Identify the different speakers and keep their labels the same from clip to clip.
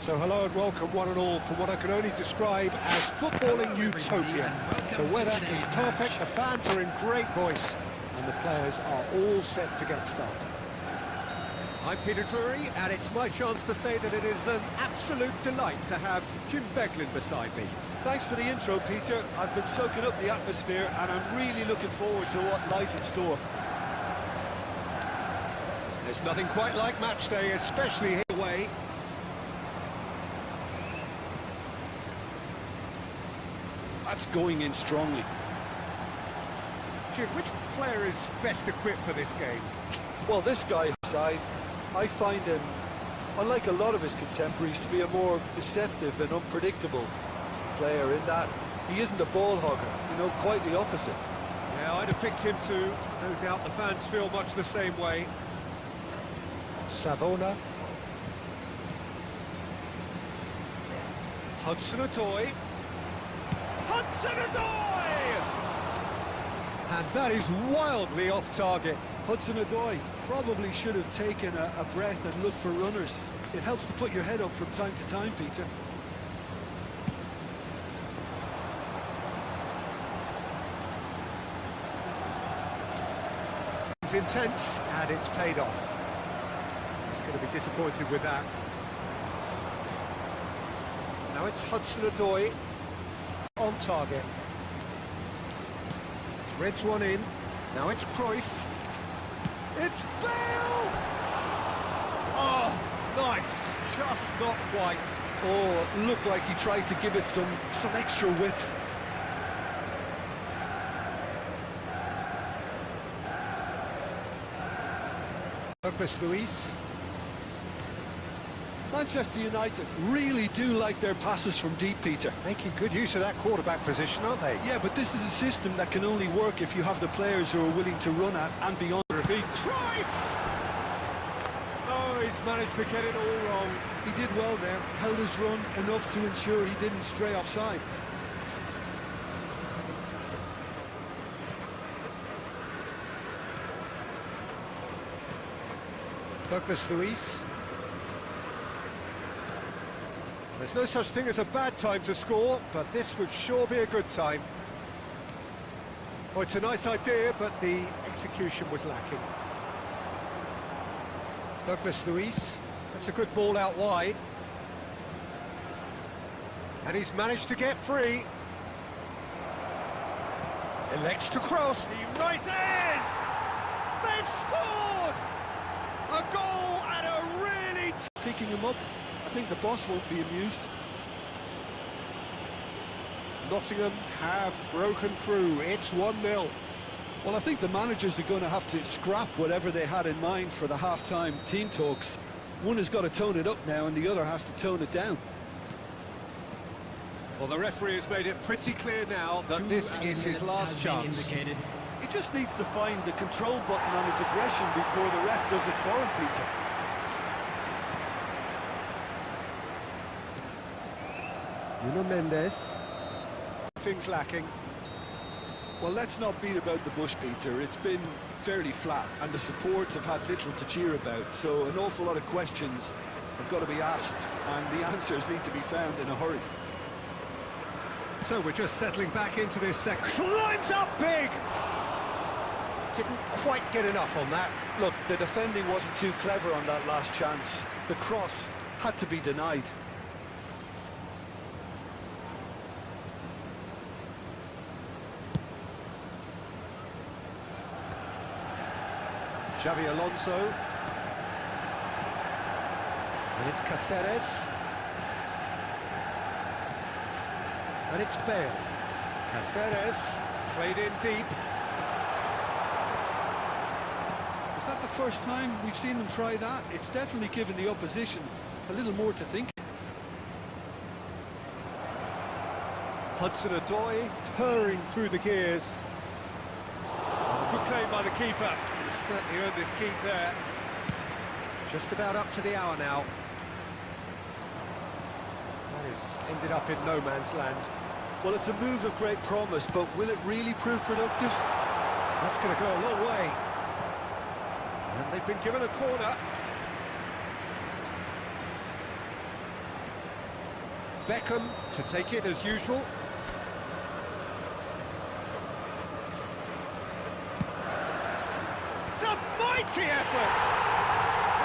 Speaker 1: So hello and welcome one and all from what I can only describe as footballing utopia. The weather is perfect, the fans are in great voice, and the players are all set to get started. I'm Peter Drury, and it's my chance to say that it is an absolute delight to have Jim Beglin beside me.
Speaker 2: Thanks for the intro, Peter. I've been soaking up the atmosphere, and I'm really looking forward to what lies in store.
Speaker 1: There's nothing quite like match day, especially here away.
Speaker 2: That's going in strongly.
Speaker 1: Jim, which player is best equipped for this game?
Speaker 2: Well, this guy, I find him, unlike a lot of his contemporaries, to be a more deceptive and unpredictable player in that he isn't a ball hogger, you know, quite the opposite.
Speaker 1: Yeah, I'd have picked him too. No doubt the fans feel much the same way. Savona. Hudson-Odoi. Hudson-Odoi! And that is wildly off target.
Speaker 2: Hudson-Odoi probably should have taken a breath and looked for runners. It helps to put your head up from time to time, Peter.
Speaker 1: It's intense, and it's paid off. He's going to be disappointed with that. Now it's Hudson-Odoi on target. Threads one in. Now it's Cruyff. It's Bale! Oh, nice. Just not quite.
Speaker 2: Oh, it looked like he tried to give it some extra whip.
Speaker 1: Douglas Luiz.
Speaker 2: Manchester United really do like their passes from deep, Peter.
Speaker 1: Making good use of that quarterback position, aren't they?
Speaker 2: Yeah, but this is a system that can only work if you have the players who are willing to run at and beyond.
Speaker 1: Cruyff! Oh, he's managed to get it all wrong.
Speaker 2: He did well there, held his run enough to ensure he didn't stray offside.
Speaker 1: Douglas Luiz. There's no such thing as a bad time to score, but this would sure be a good time. Oh, it's a nice idea, but the execution was lacking. Douglas Luiz. That's a good ball out wide. And he's managed to get free. Elects to cross. He rises! They've scored! A goal and a really...
Speaker 2: Picking him up, I think the boss won't be amused.
Speaker 1: Nottingham have broken through. It's 1-0.
Speaker 2: Well, I think the managers are going to have to scrap whatever they had in mind for the half-time team talks. One has got to tone it up now and the other has to tone it down.
Speaker 1: Well, the referee has made it pretty clear now that this is his last chance.
Speaker 2: He just needs to find the control button on his aggression before the ref does it for him, Peter.
Speaker 1: Nuno Mendes. Things lacking.
Speaker 2: Well, let's not beat about the bush, Peter. It's been fairly flat, and the supports have had little to cheer about, so an awful lot of questions have got to be asked, and the answers need to be found in a hurry.
Speaker 1: So we're just settling back into this climbs up big! Didn't quite get enough on that.
Speaker 2: Look, the defending wasn't too clever on that last chance. The cross had to be denied.
Speaker 1: Xavi Alonso. And it's Caceres. And it's Bale. Caceres played in deep.
Speaker 2: Is that the first time we've seen them try that? It's definitely given the opposition a little more to think.
Speaker 1: Hudson-Odoi purring through the gears. Good claim by the keeper. He's certainly earned his keep there. Just about up to the hour now. That has ended up in no man's land.
Speaker 2: Well, it's a move of great promise, but will it really prove productive?
Speaker 1: That's going to go a long way. And they've been given a corner. Beckham to take it as usual. It's a mighty effort!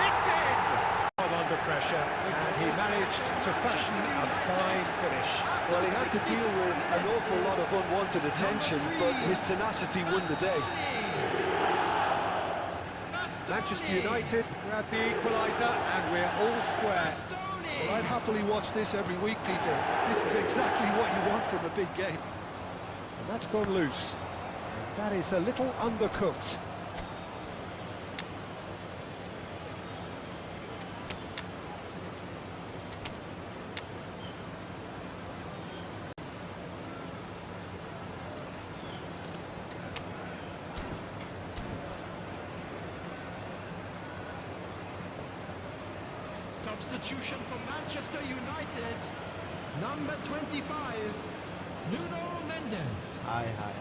Speaker 1: It's in! Under pressure, and he managed to fashion a fine finish.
Speaker 2: Well, he had to deal with an awful lot of unwanted attention, but his tenacity won the day.
Speaker 1: Manchester United grab the equaliser, and we're all square.
Speaker 2: Well, I'd happily watch this every week, Peter. This is exactly what you want from a big game.
Speaker 1: And that's gone loose. That is a little undercooked.
Speaker 3: Substitution for Manchester United. Number 25, Nuno Mendes.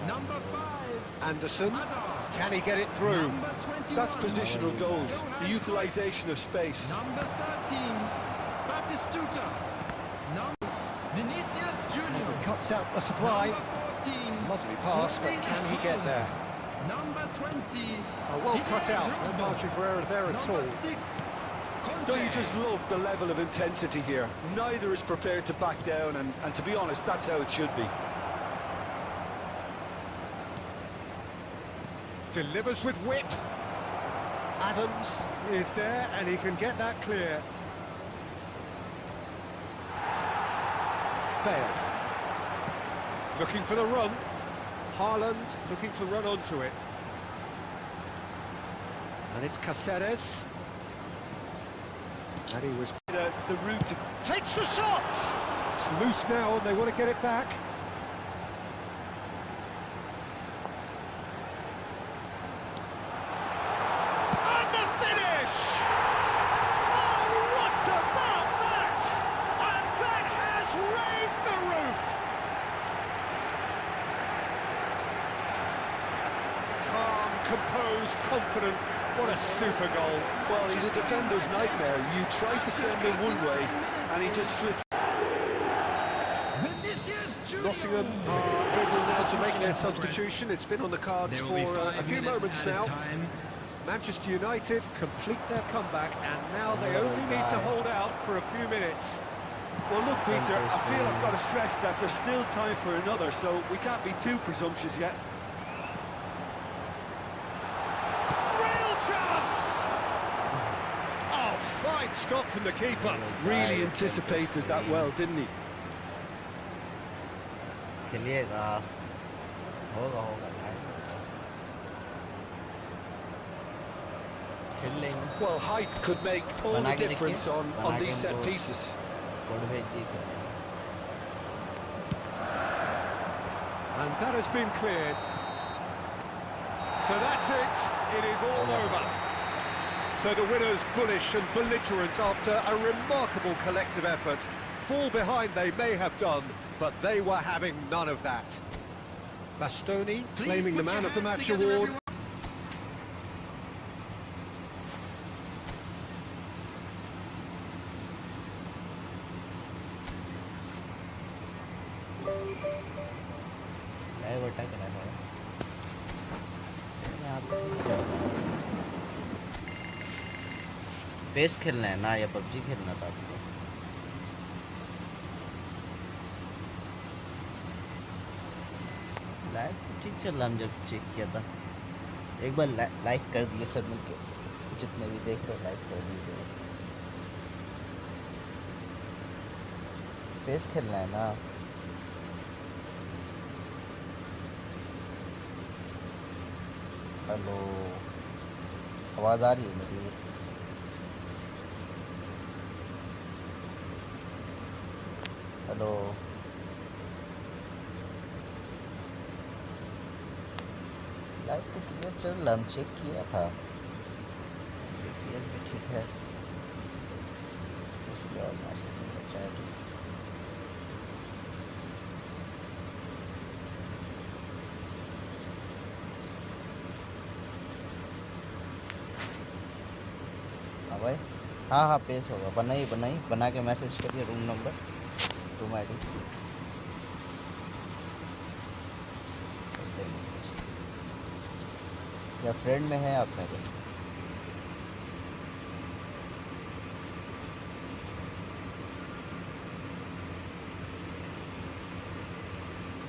Speaker 3: Number 5,
Speaker 1: Anderson,
Speaker 3: Hazard.
Speaker 1: can he get it through?
Speaker 3: Number 21,
Speaker 2: That's positional goals, the utilisation of space.
Speaker 3: Number 13, Batistuta. Number Vinicius Junior.
Speaker 1: Cuts out the supply.
Speaker 3: Number 14,
Speaker 1: Lovely pass, but can he get there?
Speaker 3: Number 20,
Speaker 1: Oh, well cut out. No margin for error there at all.
Speaker 3: number 6,
Speaker 2: Don't you just love the level of intensity here? Neither is prepared to back down, and to be honest, that's how it should be.
Speaker 1: Delivers with whip. Adams is there, and he can get that clear. Bale. Looking for the run. Haaland looking to run onto it. And it's Caceres. And he was...
Speaker 2: The route to...
Speaker 1: Takes the shot! It's loose now, and they want to get it back. And the finish! Oh, what about that? And that has raised the roof! Calm, composed, confident. What a super goal.
Speaker 2: Well, he's a defender's nightmare. You try to send him one way, and he just slips.
Speaker 1: Nottingham are able now to make their substitution. It's been on the cards for a few moments now. Manchester United complete their comeback, and now they only need to hold out for a few minutes.
Speaker 2: Well, look, Peter, I feel I've got to stress that there's still time for another, so we can't be too presumptuous yet.
Speaker 1: Real chance! Oh, fine stop from the keeper.
Speaker 2: Really anticipated that well, didn't he?
Speaker 4: खेलिएगा होगा खेल लेंगे
Speaker 2: Well, height could make all the difference on these set pieces.
Speaker 4: Code भेज दिए
Speaker 1: And that has been cleared. So that's it. It is all over. So the winners bullish and belligerent after a remarkable collective effort. Fall behind they may have done, but they were having none of that. Bastoni claiming the man of the match award.
Speaker 4: Live attack करना है pace खेलना है ना या PUBG खेलना था आपको live ठीक चल रहा हम जब चेक किया था एक बार लाइक कर दिए सब मिलके जितने भी देख रहे लाइक कर दिए पेस खेलना है ना हेलो आवाज़ आ रही है मेरी हेलो लाइव तो क्लियर चल रहा हम चेक किया था क्लियर भी ठीक है हाँ भाई हाँ पेश होगा बनाई बना के मैसेज करिए रूम नंबर रूम आईडी या फ्रेंड में है आप मेरे?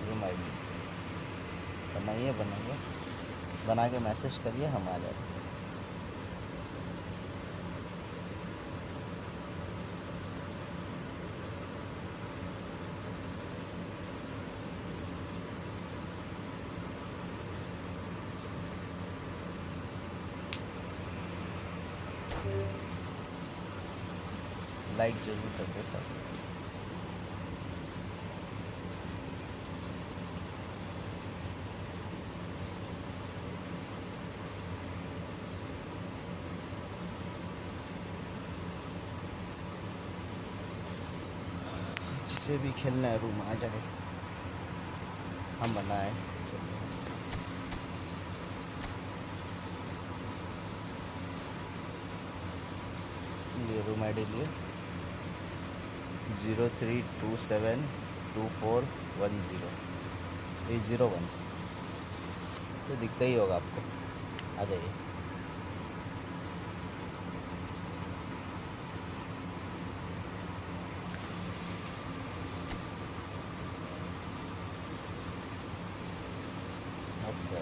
Speaker 4: रूम आईडी बनाइए बना के मैसेज करिए, हम आ जाएंगे। लाइक जरूर करते सब। जिसे भी खेलना है रूम आ जाए, हम बनाए। ये रूम आईडी लिए 03272410 तो दिखता ही होगा आपको, आ जाइए। ओके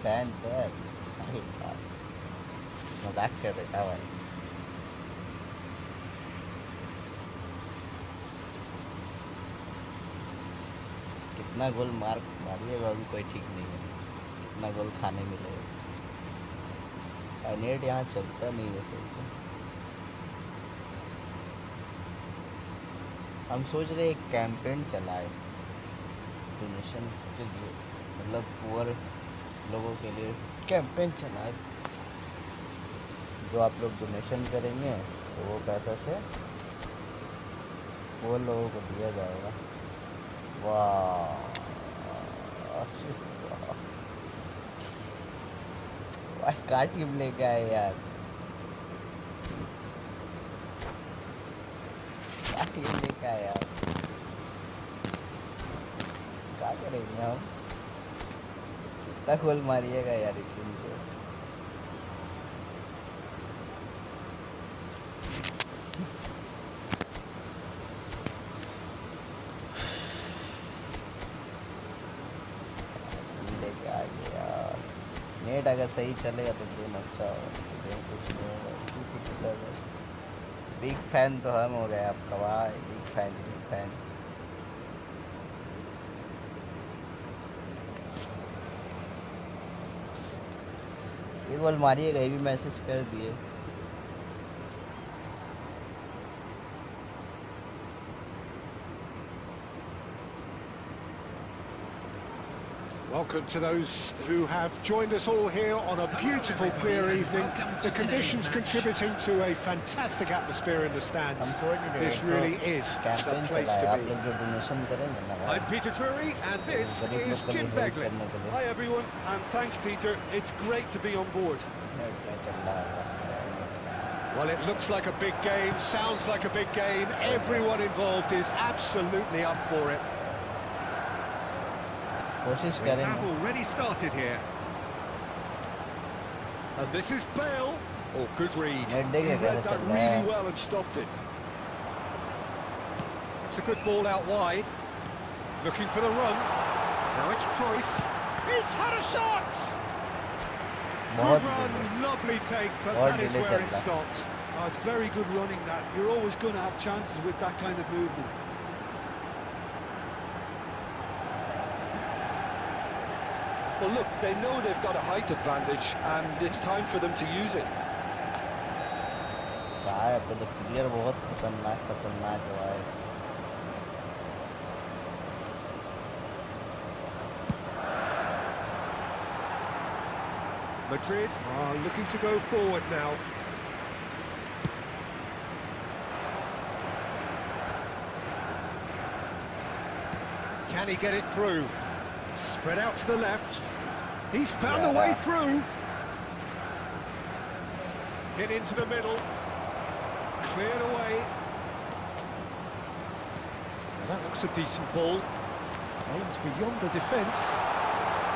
Speaker 4: फैन सर, अरे यार मजाक कर रहा था भाई। कितना गोल मारिएगा अभी कोई ठीक नहीं है, कितना गोल खाने मिलेगा। नेट यहाँ चलता नहीं है सही से। हम सोच रहे एक कैंपेन चलाए डोनेशन के लिए, मतलब पुअर लोगों के लिए कैंपेन चलाए। जो आप लोग डोनेशन करेंगे तो वो पैसा से वो लोगों को दिया जाएगा। वाह क्या टीम लेके आए यार, क्या टीम लेके आए यार, क्या करेंगे हम? कितना गोल मारिएगा यार टीम से। लेके आ गया यार, नेट अगर सही चलेगा तो गेम अच्छा होगा, गेम कुछ नहीं होगा। बिग फैन तो हम हो गए आपका भाई, बिग फैन बिग फैन। एक बॉल मारिएगा, ये भी मैसेज कर दिए।
Speaker 1: Welcome to those who have joined us all here on a beautiful, clear evening. The conditions contributing to a fantastic atmosphere in the stands. This really is the place to be.
Speaker 2: I'm Peter Drury, and this is Jim Beglin. Hi everyone, and thanks Peter. It's great to be on board.
Speaker 1: Well, it looks like a big game, sounds like a big game. Everyone involved is absolutely up for it. We have already started here. And this is Bale. Oh, good read.
Speaker 2: He read that really well and stopped it.
Speaker 1: It's a good ball out wide. Looking for the run. Now it's Cruyff. He's had a shot! Good run, lovely take, but that is where it stopped.
Speaker 2: Oh, it's very good running that. You're always going to have chances with that kind of movement. Well, look, they know they've got a height advantage, and it's time for them to use it.
Speaker 1: Madrid are looking to go forward now. Can he get it through? Spread out to the left. He's found a way through. Hit into the middle. Cleared away. Now that looks a decent ball. Aims beyond the defence.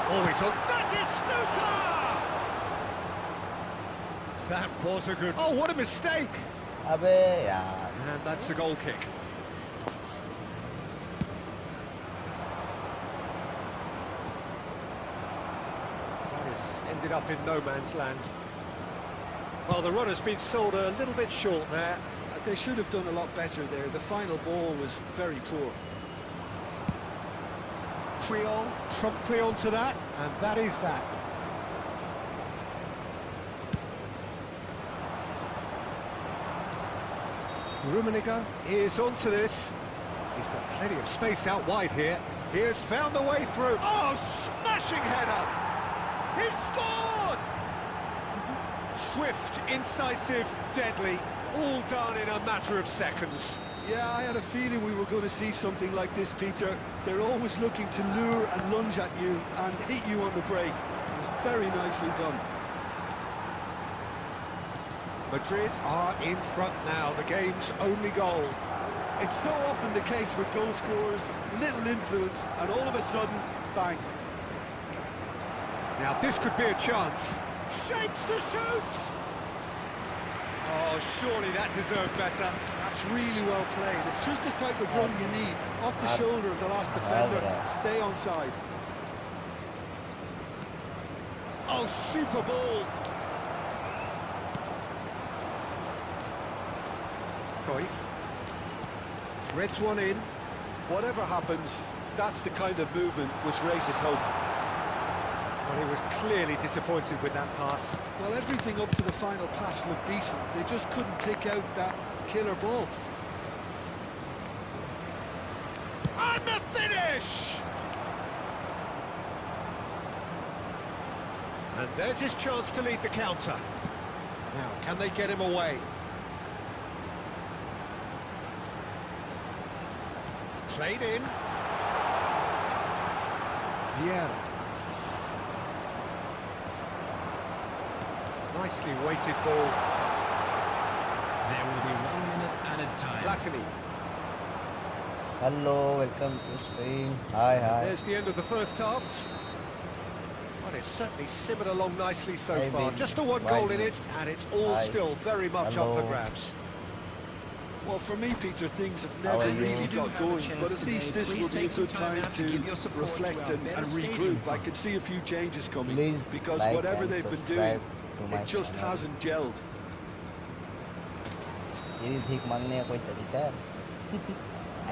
Speaker 1: Oh, he's on. That is Stuta! That was a good... Oh, what a mistake!
Speaker 4: And
Speaker 1: that's a goal kick. Ended up in no man's land. Well, the runner's been sold a little bit short there.
Speaker 2: They should have done a lot better there. The final ball was very poor.
Speaker 1: Cleon, promptly onto that, and that is that. Rummenigge is onto this. He's got plenty of space out wide here. He has found the way through. Oh, smashing header! He scored! Swift, incisive, deadly, all done in a matter of seconds.
Speaker 2: Yeah, I had a feeling we were going to see something like this, Peter. They're always looking to lure and lunge at you and hit you on the break. It was very nicely done.
Speaker 1: Madrid are in front now, the game's only goal.
Speaker 2: It's so often the case with goal scorers, little influence, and all of a sudden, bang.
Speaker 1: Now this could be a chance. Shapes to shoot! Oh, surely that deserved better.
Speaker 2: That's really well played. It's just the type of run you need. Off the shoulder of the last defender. Stay onside.
Speaker 1: Oh, super ball! Cruyff threads one in.
Speaker 2: Whatever happens, that's the kind of movement which raises hope.
Speaker 1: Well, he was clearly disappointed with that pass.
Speaker 2: Well, everything up to the final pass looked decent. They just couldn't pick out that killer ball.
Speaker 1: And the finish! And there's his chance to lead the counter. Now, can they get him away? Played in. Yeah. Nicely weighted ball.
Speaker 3: There will be 1 minute added time.
Speaker 1: Platini.
Speaker 4: Hello, welcome to stream. Hi.
Speaker 1: There's the end of the first half. Well, it's certainly simmered along nicely so far. Just the one goal in it, and it's all still very much up for grabs.
Speaker 2: Well, for me, Peter, things have never really got going, but at least this will be a good time to reflect and regroup. I can see a few changes coming, because whatever they've been doing, it just hasn't gelled.
Speaker 4: I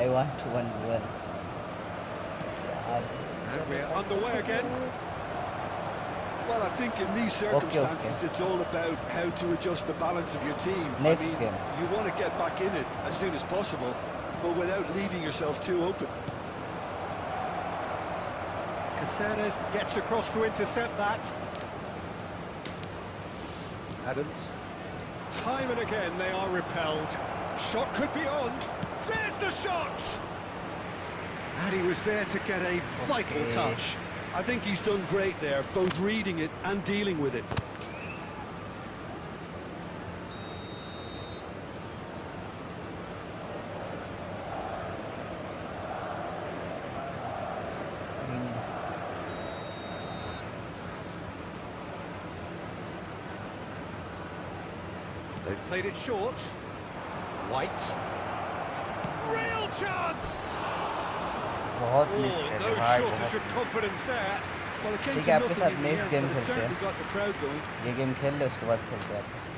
Speaker 4: want to win.
Speaker 1: And we're underway again.
Speaker 2: Well, I think in these circumstances, it's all about how to adjust the balance of your team.
Speaker 4: Next game.
Speaker 2: You want to get back in it as soon as possible, but without leaving yourself too open.
Speaker 1: Caceres gets across to intercept that. Adams. Time and again they are repelled. Shot could be on. There's the shot! And he was there to get a vital touch.
Speaker 2: I think he's done great there, both reading it and dealing with it.
Speaker 1: They've played it short. White. Real chance!
Speaker 4: बहुत miss
Speaker 1: Oh,
Speaker 4: कर
Speaker 1: no
Speaker 4: रहे हैं
Speaker 1: shortage of confidence there.
Speaker 2: Well, it came
Speaker 4: ठीक
Speaker 2: to
Speaker 4: है आपके
Speaker 2: nothing
Speaker 4: साथ
Speaker 2: in the
Speaker 4: next
Speaker 2: end,
Speaker 4: game
Speaker 2: but it
Speaker 4: खेलते
Speaker 2: certainly
Speaker 4: हैं
Speaker 2: got the crowd going.
Speaker 4: ये गेम खेल ले उसके बाद खेलते हैं आपके साथ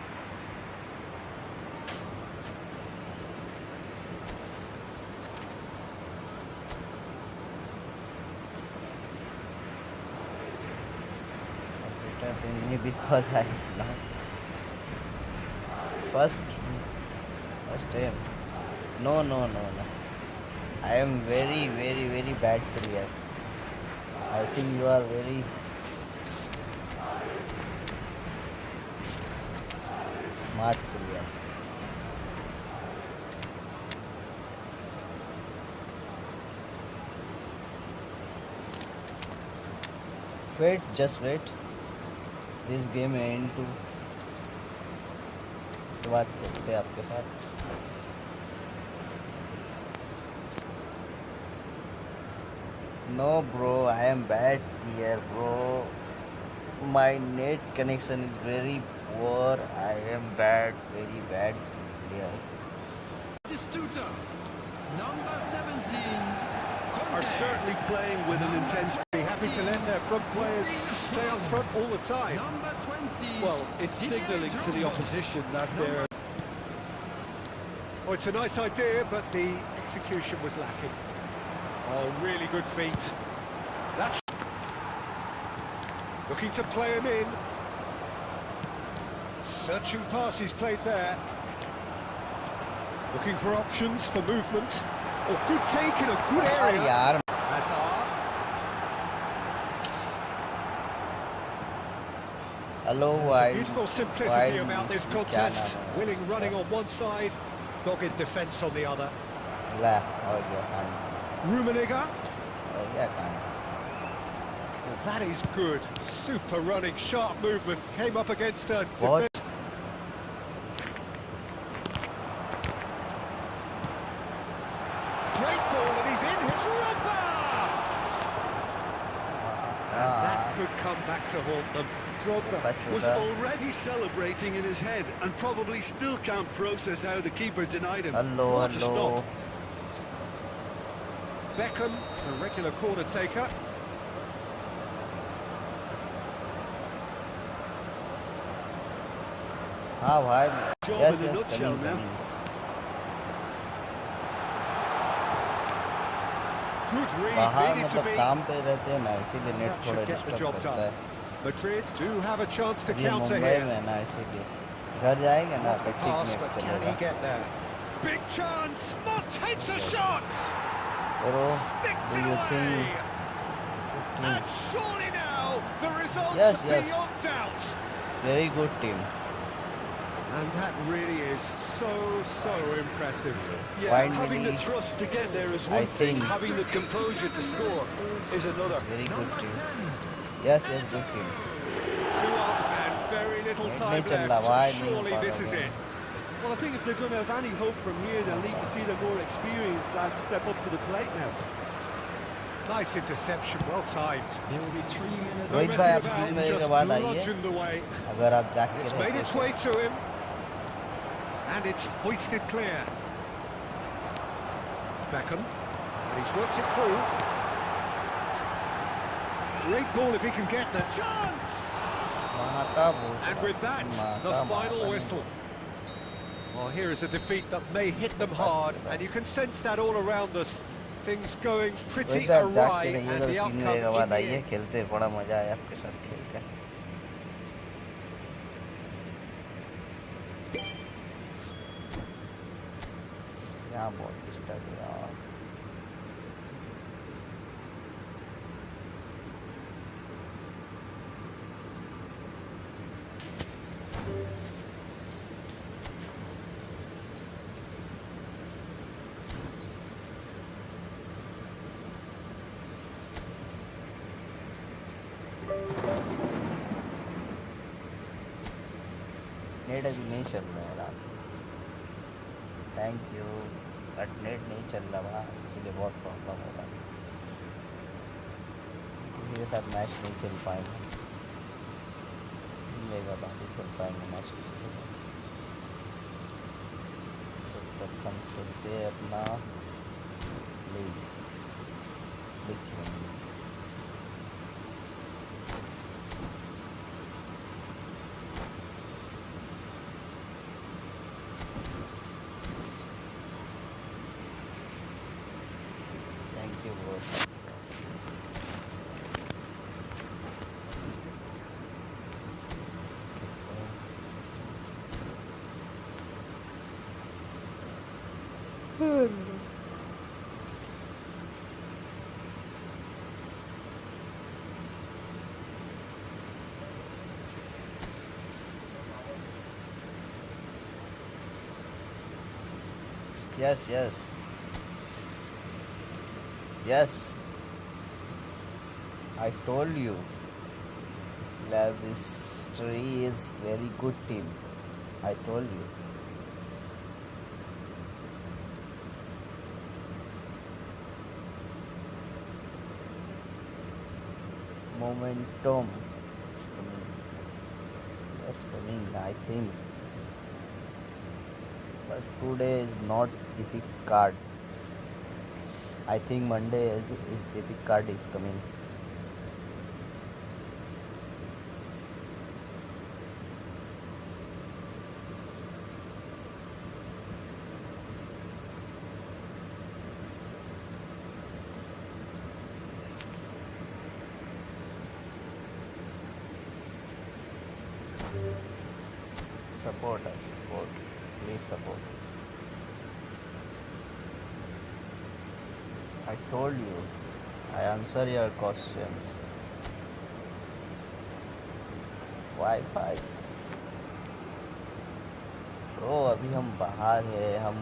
Speaker 4: me because I not first time. No. I am very bad player. I think you are very smart player. Wait, just wait. This game end to उसके बाद खेलते हैं आपके साथ No bro, I am bad player bro. My net connection is very poor. I am very bad player.
Speaker 3: Number 17.
Speaker 2: Are certainly playing with an intense...
Speaker 1: Be happy to let their front players stay up front all the time.
Speaker 3: Number 20.
Speaker 2: Well, it's signalling to the opposition that they're...
Speaker 1: Oh, it's a nice idea, but the execution was lacking. Oh, really good feet. That's looking to play him in. Searching passes played there. Looking for options for movement. Oh, good take in a good
Speaker 4: यार
Speaker 1: area.
Speaker 4: यार
Speaker 1: Hazard.
Speaker 4: hello
Speaker 1: There's a
Speaker 4: why
Speaker 1: beautiful simplicity about this contest. Willing running on one side, dogged defence on the other.
Speaker 4: ला हो गया काम
Speaker 1: Rummenigge.
Speaker 4: हो गया काम
Speaker 1: Well, that is good. Super running, sharp movement. Came up against a
Speaker 4: What?
Speaker 1: defence. Great ball, and he's in. It's Drogba! And that could come back to haunt them.
Speaker 2: Drogba was already celebrating in his head and probably still can't process how the keeper denied him.
Speaker 4: hello
Speaker 2: What a
Speaker 4: hello
Speaker 2: stop.
Speaker 1: Beckham, the regular corner taker.
Speaker 4: हाँ भाई
Speaker 2: Job
Speaker 4: yes
Speaker 2: in a
Speaker 4: yes
Speaker 2: nutshell
Speaker 4: coming
Speaker 2: now.
Speaker 4: coming
Speaker 1: Good read,
Speaker 4: बाहर
Speaker 1: needed to
Speaker 4: मतलब
Speaker 1: be.
Speaker 4: काम पे रहते हैं ना इसीलिए नेट
Speaker 1: That
Speaker 4: थोड़ा
Speaker 1: should get the
Speaker 4: disturb
Speaker 1: job
Speaker 4: करता
Speaker 1: done.
Speaker 4: है
Speaker 1: Madrid do have a chance to
Speaker 4: ये
Speaker 1: counter
Speaker 4: मुंबई
Speaker 1: here.
Speaker 4: में है ना इसीलिए घर जाएंगे ना तो ठीक
Speaker 1: Pass,
Speaker 4: net
Speaker 1: but can he
Speaker 4: चलेगा
Speaker 1: get there? Big chance! Moss takes a shot!
Speaker 4: Bro,
Speaker 1: Sticks
Speaker 4: do
Speaker 1: it
Speaker 4: you
Speaker 1: away!
Speaker 4: think
Speaker 1: And surely now, the result
Speaker 4: Yes,
Speaker 1: is
Speaker 4: yes.
Speaker 1: beyond doubt.
Speaker 4: very good team
Speaker 1: And that really is so impressive.
Speaker 2: Yeah, having the
Speaker 4: finally
Speaker 2: thrust to get there is
Speaker 4: I
Speaker 2: one thing,
Speaker 4: think-
Speaker 2: having the composure to score is another.
Speaker 4: very good team yes good team
Speaker 1: 2 up and very little
Speaker 4: Nicht
Speaker 1: time
Speaker 4: in
Speaker 1: left.
Speaker 4: Laval,
Speaker 1: Surely
Speaker 4: nicht
Speaker 1: this is
Speaker 4: Laval.
Speaker 1: it.
Speaker 2: Well, I think if they're going to have any hope from here, they'll need to see the more experienced lads step up to the plate now.
Speaker 1: Nice interception, well timed.
Speaker 3: There will be 3 minutes.
Speaker 1: No
Speaker 4: Rohit
Speaker 1: messing
Speaker 4: भाई आप
Speaker 1: about,
Speaker 4: 3 बजे के
Speaker 1: just
Speaker 4: बाद आइए
Speaker 1: bludgeoned away.
Speaker 4: अगर आप जाके
Speaker 1: It's made its
Speaker 4: रहते
Speaker 1: way to him. And it's hoisted clear. Beckham. And he's worked it through. Great ball if he can get the chance! And with that, the final whistle. Well, here is a defeat that may hit them hard, and you can sense that all around us. Things going pretty
Speaker 4: Rohit भाई आप
Speaker 1: awry,
Speaker 4: जाके रहिएगा
Speaker 1: and the
Speaker 4: तो 3
Speaker 1: outcome
Speaker 4: बजे के
Speaker 1: in
Speaker 4: बाद
Speaker 1: the
Speaker 4: आइए
Speaker 1: end.
Speaker 4: खेलते बड़ा मजा आया आपके साथ खेल के यहाँ बहुत डिस्टर्ब है यार नेट अभी नहीं चल रहा है यार, थैंक यू, बट नेट नहीं चल रहा, इसीलिए बहुत प्रॉब्लम हो रहा है, किसी के साथ मैच नहीं खेल पाएंगे, 3 मेगा बाद ही खेल पाएंगे मैच किसी के साथ, जब तक हम खेलते हैं अपना लीग खेलेंगे। थैंक यू बहुत। Yes, I told you Leicester is very good team. I told you. Momentum is coming. Yes, coming, I think. But today is not epic card. I think Monday is epic card is coming. Support us, support. Please support. I told you, I answer your questions. Wi-Fi. Bro, अभी हम बाहर है,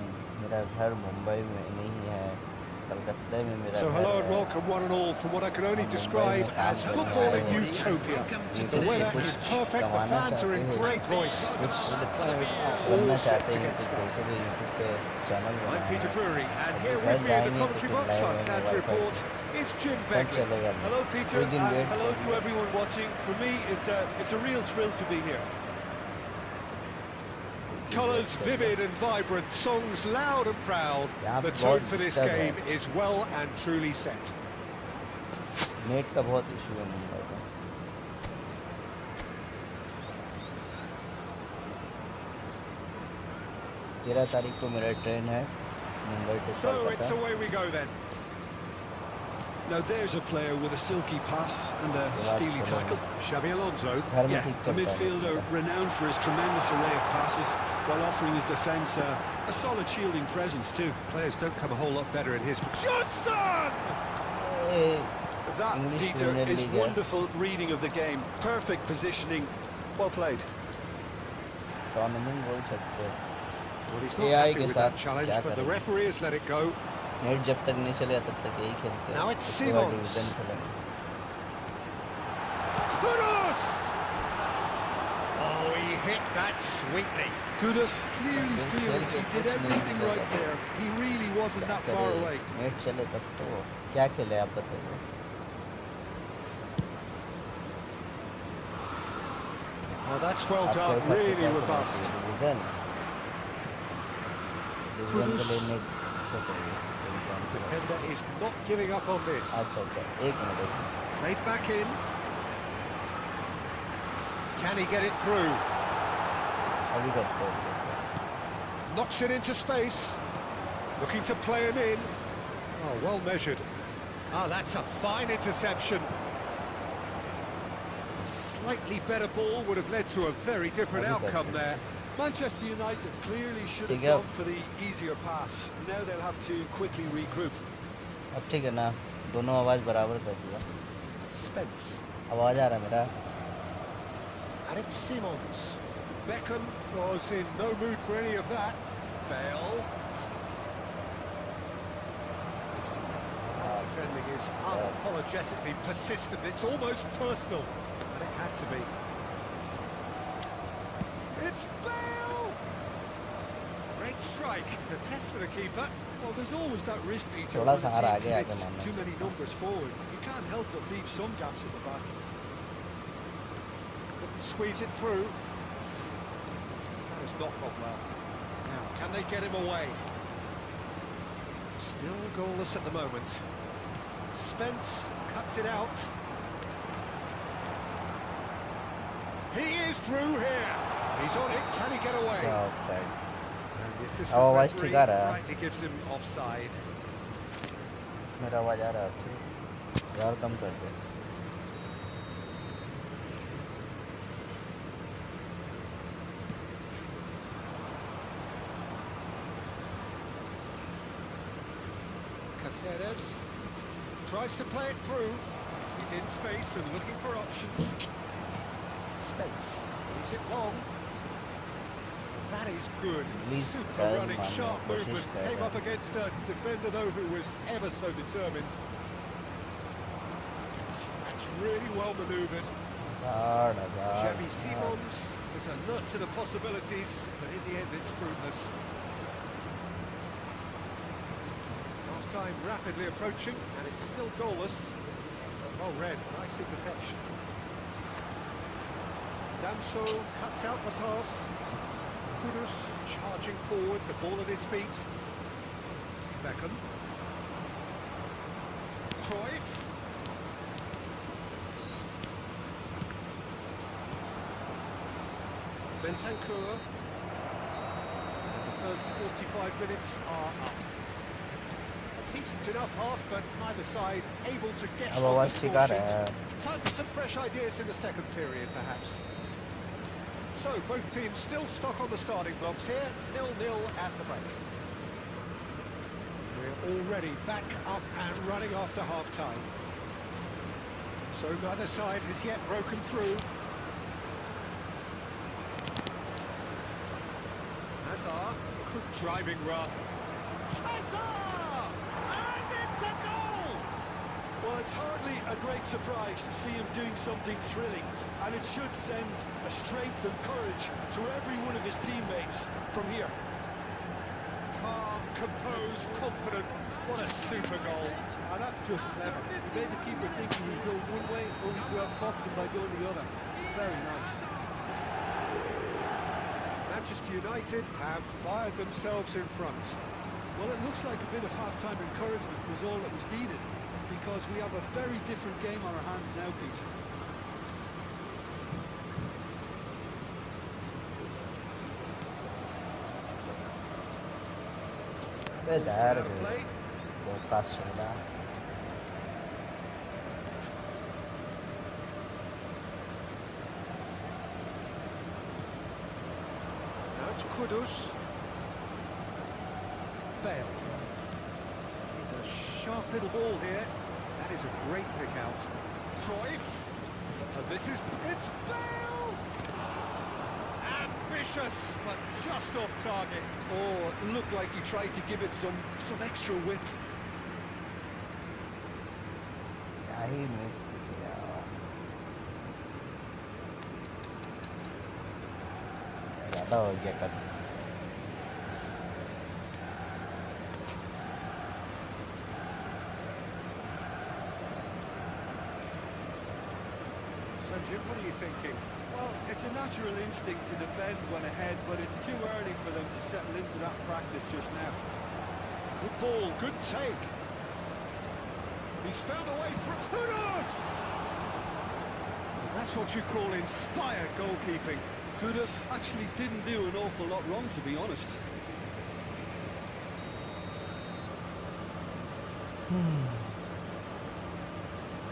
Speaker 4: मेरा घर मुंबई में नहीं है, कलकत्ता में मेरा
Speaker 1: So
Speaker 4: घर
Speaker 1: hello and
Speaker 4: है।
Speaker 1: welcome one and all from what I can only
Speaker 4: हम
Speaker 1: describe
Speaker 4: मुंबई में काम
Speaker 1: as
Speaker 4: करने
Speaker 1: footballing
Speaker 4: आए हैं।
Speaker 1: utopia.
Speaker 4: यूट्यूब
Speaker 1: The
Speaker 4: से
Speaker 1: weather
Speaker 4: कुछ
Speaker 1: is perfect, the
Speaker 4: कमाना
Speaker 1: fans are
Speaker 4: चाहते
Speaker 1: in
Speaker 4: हैं,
Speaker 1: great voice,
Speaker 4: कुछ
Speaker 1: and the players are
Speaker 4: बनना
Speaker 1: all set
Speaker 4: चाहते
Speaker 1: to
Speaker 4: हैं
Speaker 1: get
Speaker 4: यूट्यूब पे,
Speaker 1: started.
Speaker 4: इसलिए यूट्यूब पे चैनल
Speaker 1: I'm
Speaker 4: बनाया
Speaker 1: Peter
Speaker 4: है।
Speaker 1: Drury, and
Speaker 4: अभी
Speaker 1: here
Speaker 4: घर
Speaker 1: with me in the
Speaker 4: जाएंगे तो
Speaker 1: commentary
Speaker 4: फिर
Speaker 1: box
Speaker 4: लाइव
Speaker 1: on
Speaker 4: आएंगे
Speaker 1: Dad's
Speaker 4: वाईफाई
Speaker 1: Report,
Speaker 4: से,
Speaker 1: it's Jim
Speaker 4: तब
Speaker 1: Begley.
Speaker 4: चलेगा।
Speaker 2: Hello, Peter,
Speaker 4: कुछ दिन
Speaker 2: and
Speaker 4: वेट
Speaker 2: hello to
Speaker 4: करिए।
Speaker 2: everyone watching. For me, it's a real thrill to be here.
Speaker 1: Colours vivid and vibrant, songs loud and proud.
Speaker 4: यहाँ
Speaker 1: The
Speaker 4: पे
Speaker 1: tone
Speaker 4: बहुत
Speaker 1: for this
Speaker 4: disturb है,
Speaker 1: game is well and truly set.
Speaker 4: Net का बहुत issue है मुंबई में। 13 तारीख को मेरा ट्रेन है Mumbai to
Speaker 1: So it's
Speaker 4: Kolkata.
Speaker 1: away we go then.
Speaker 2: Now there's a player with a silky pass and a steely tackle.
Speaker 1: Xabi Alonso.
Speaker 4: घर में
Speaker 2: Yeah,
Speaker 4: ठीक
Speaker 2: a
Speaker 4: चलता है
Speaker 2: midfielder
Speaker 4: मेरा।
Speaker 2: renowned for his tremendous array of passes while offering his defence a solid shielding presence too.
Speaker 1: Players don't come a whole lot better in his... Johnson!
Speaker 4: A,
Speaker 2: That,
Speaker 4: English
Speaker 2: Peter,
Speaker 4: Premier
Speaker 2: is
Speaker 4: League है।
Speaker 2: wonderful reading of the game. Perfect positioning. Well played.
Speaker 4: Tournament बोल सकते हैं।
Speaker 1: Well, he's not
Speaker 4: AI
Speaker 1: happy
Speaker 4: के
Speaker 1: with
Speaker 4: साथ
Speaker 1: that challenge,
Speaker 4: क्या
Speaker 1: but the
Speaker 4: करेंगे?
Speaker 1: referee has let it go.
Speaker 4: Net जब तक नहीं चलेगा तब तक यही खेलते हैं।
Speaker 1: Now it's
Speaker 4: उसके बाद
Speaker 1: Simons.
Speaker 4: डिवीजन खेलेंगे।
Speaker 1: Kudus! Oh, he hit that sweetly.
Speaker 2: Kudus clearly
Speaker 4: खेल
Speaker 2: feels
Speaker 4: के
Speaker 2: he
Speaker 4: कुछ
Speaker 2: did
Speaker 4: नहीं
Speaker 2: everything
Speaker 4: मिलेगा।
Speaker 2: right there. He really wasn't
Speaker 4: क्या
Speaker 2: that far
Speaker 4: करे?
Speaker 2: away.
Speaker 4: नेट चले तब तो क्या खेले आप बताइए।
Speaker 1: Oh, that's well
Speaker 4: आपके
Speaker 1: done,
Speaker 4: हिसाब से
Speaker 1: really
Speaker 4: क्या करना
Speaker 1: robust.
Speaker 4: चाहिए? डिवीजन डिवीजन के लिए नेट अच्छा चाहिए। डिवीजन के लिए।
Speaker 1: Defender is not giving up on this.
Speaker 4: अच्छा अच्छा एक minute
Speaker 1: Played back in. Can he get it through?
Speaker 4: अभी करते हैं।
Speaker 1: Knocks it into space. Looking to play him in. Oh, well measured. Ah, that's a fine interception. A slightly better ball would have led to a very different
Speaker 4: Very
Speaker 1: outcome
Speaker 4: better.
Speaker 1: there.
Speaker 2: Manchester United clearly should have
Speaker 4: ठीक है।
Speaker 2: gone for the easier pass. Now they'll have to quickly regroup.
Speaker 4: अब ठीक है ना, दोनों आवाज़ बराबर कर दिया।
Speaker 1: Spence.
Speaker 4: आवाज़ आ रहा है मेरा।
Speaker 1: And it's Simons. Beckham was in no mood for any of that. Bale. Defending is unapologetic. energetically persistent. It's almost personal, and it had to be. It's Bale! Great strike. The test for the keeper.
Speaker 2: Well, there's always that risk, Peter,
Speaker 4: थोड़ा
Speaker 2: when a
Speaker 4: Sahara
Speaker 2: team
Speaker 4: आगे आके
Speaker 2: commits
Speaker 4: मारना
Speaker 2: too many numbers forward. You can't help but leave some gaps at the back.
Speaker 1: Couldn't squeeze it through. That has not gone well. Now, can they get him away? Still goalless at the moment. Spence cuts it out. He is through here. He's on it. Can he get away?
Speaker 4: क्या offside?
Speaker 1: And the assistant
Speaker 4: अब आवाज
Speaker 1: referee
Speaker 4: ठीक आ रहा है।
Speaker 1: rightly gives him offside.
Speaker 4: मेरा आवाज आ रहा है ठीक यार कम कर दे
Speaker 1: Caceres tries to play it through. He's in space and looking for options. Spence leaves it long. That is good.
Speaker 4: Please
Speaker 1: Super
Speaker 4: try
Speaker 1: running,
Speaker 4: and
Speaker 1: sharp
Speaker 4: push his
Speaker 1: movement.
Speaker 4: guy
Speaker 1: Came up
Speaker 4: down.
Speaker 1: against a defender though who was ever so determined. That's really well manoeuvred. Xavi Simons is alert to the possibilities, but in the end it's fruitless. Half-time rapidly approaching, and it's still goalless. Well read, nice interception. Damso cuts out the pass. Kudus charging forward, the ball at his feet. Beckham. Cruyff. Bentancur. And the first 45 minutes are up. A decent enough half, but neither side able to get
Speaker 4: अब
Speaker 1: on
Speaker 4: आवाज
Speaker 1: the
Speaker 4: ठीक
Speaker 1: score
Speaker 4: आ रहा है
Speaker 1: sheet. Time for some fresh ideas in the second period, perhaps. So, both teams still stuck on the starting blocks here, 0-0 at the break. We're already back up and running after half-time. So neither side has yet broken through. Hazard, good driving run. Hazard! And it's a goal!
Speaker 2: Well, it's hardly a great surprise to see him doing something thrilling, and it should send a strength and courage to every one of his teammates from here.
Speaker 1: Calm, composed, confident. What a super goal.
Speaker 2: And that's just clever. He made the keeper think he was going one way, only to outfox him by going the other. Very nice.
Speaker 1: Manchester United have fired themselves in front.
Speaker 2: Well, it looks like a bit of half-time encouragement was all that was needed, because we have a very different game on our hands now, Peter.
Speaker 4: बेदार
Speaker 1: Out of play.
Speaker 4: वो का सोना
Speaker 1: Now it's Kudus. Bale. He's a sharp little ball here. That is a great pick out. Cruyff. And this is... It's Bale! Ambitious, but just off target.
Speaker 2: Oh, it looked like he tried to give it some extra whip.
Speaker 4: क्या ही miss किया ज़्यादा हो गया cut
Speaker 1: So, Jim, what are you thinking?
Speaker 2: Well, it's a natural instinct to defend when ahead, but it's too early for them to settle into that practice just now.
Speaker 1: Good ball, good take. He's found a way for Kudus! That's what you call inspired goalkeeping.
Speaker 2: Kudus actually didn't do an awful lot wrong, to be honest.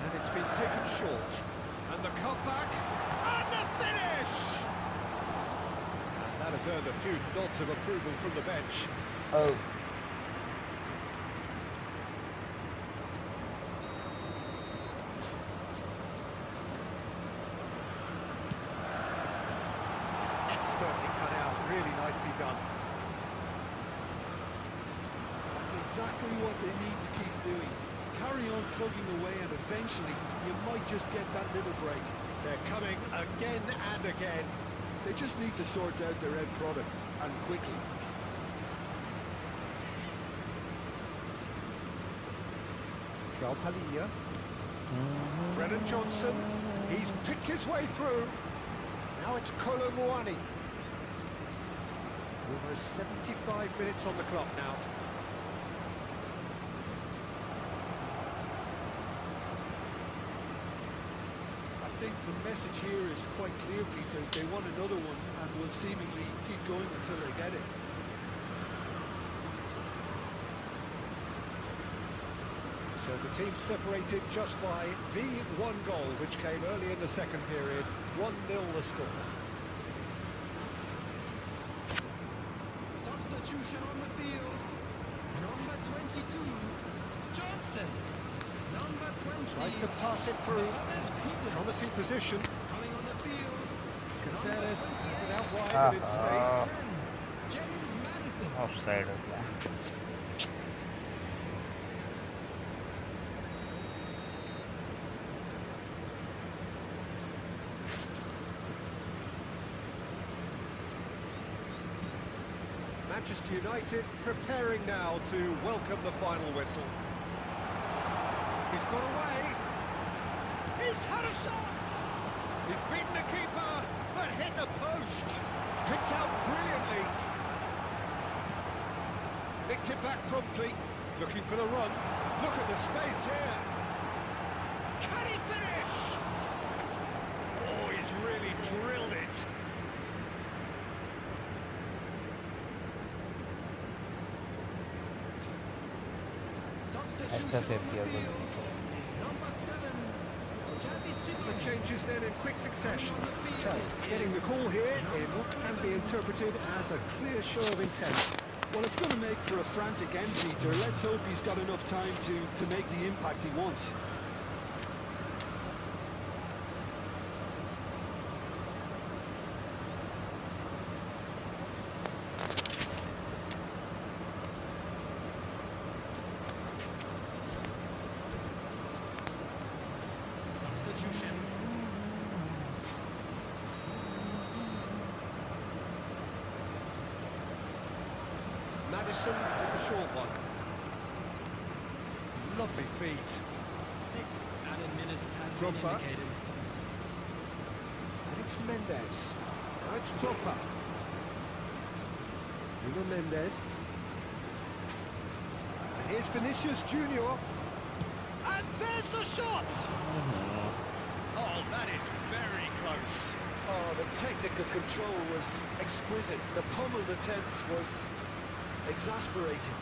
Speaker 1: And it's been taken short. And the cutback, and the finish! And that has earned a few nods of approval from the bench.
Speaker 4: oh
Speaker 1: Expertly cut out, really nicely done.
Speaker 2: That's exactly what they need to keep doing. Carry on plugging away and eventually you might just get that little break.
Speaker 1: They're coming again and again.
Speaker 2: They just need to sort out their end product, and quickly.
Speaker 1: Palhinha. Brennan Johnson. He's picked his way through. Now it's Kolo Muani. Over 75 minutes on the clock now.
Speaker 2: I think the message here is quite clear, Peter. They want another one and will seemingly keep going until they get it.
Speaker 1: So the team separated just by the one goal, which came early in the second period. 1-0 the score.
Speaker 3: Substitution on the field. Number 22, Johnson. Number 20.
Speaker 1: Tries to pass it through. Promising position.
Speaker 3: Coming on the field.
Speaker 1: Caceres has it out wide, but in space.
Speaker 3: James Madison.
Speaker 4: Offside हो गया.
Speaker 1: Manchester United preparing now to welcome the final whistle. He's got away. He's had a shot. He's beaten the keeper, but hit the post. Picked out brilliantly. Nicked it back promptly. Looking for the run. Look at the space here. Can he finish? Oh, he's really drilled it.
Speaker 4: अच्छा save किया तो.
Speaker 1: The changes then in quick succession. Okay, getting the call here in what can be interpreted as a clear show of intent.
Speaker 2: Well, it's going to make for a frantic end, Peter. Let's hope he's got enough time to make the impact he wants.
Speaker 3: Substitution.
Speaker 1: Madison with the short one. Lovely feet.
Speaker 3: 6 added minutes has been
Speaker 1: Drogba.
Speaker 3: indicated.
Speaker 1: And it's Mendes. Now it's Drogba. Nuno Mendes. And here's Vinicius Junior. And there's the shot! Oh, that is very close.
Speaker 2: Oh, the technical control was exquisite. The pummeled attempt was exasperating.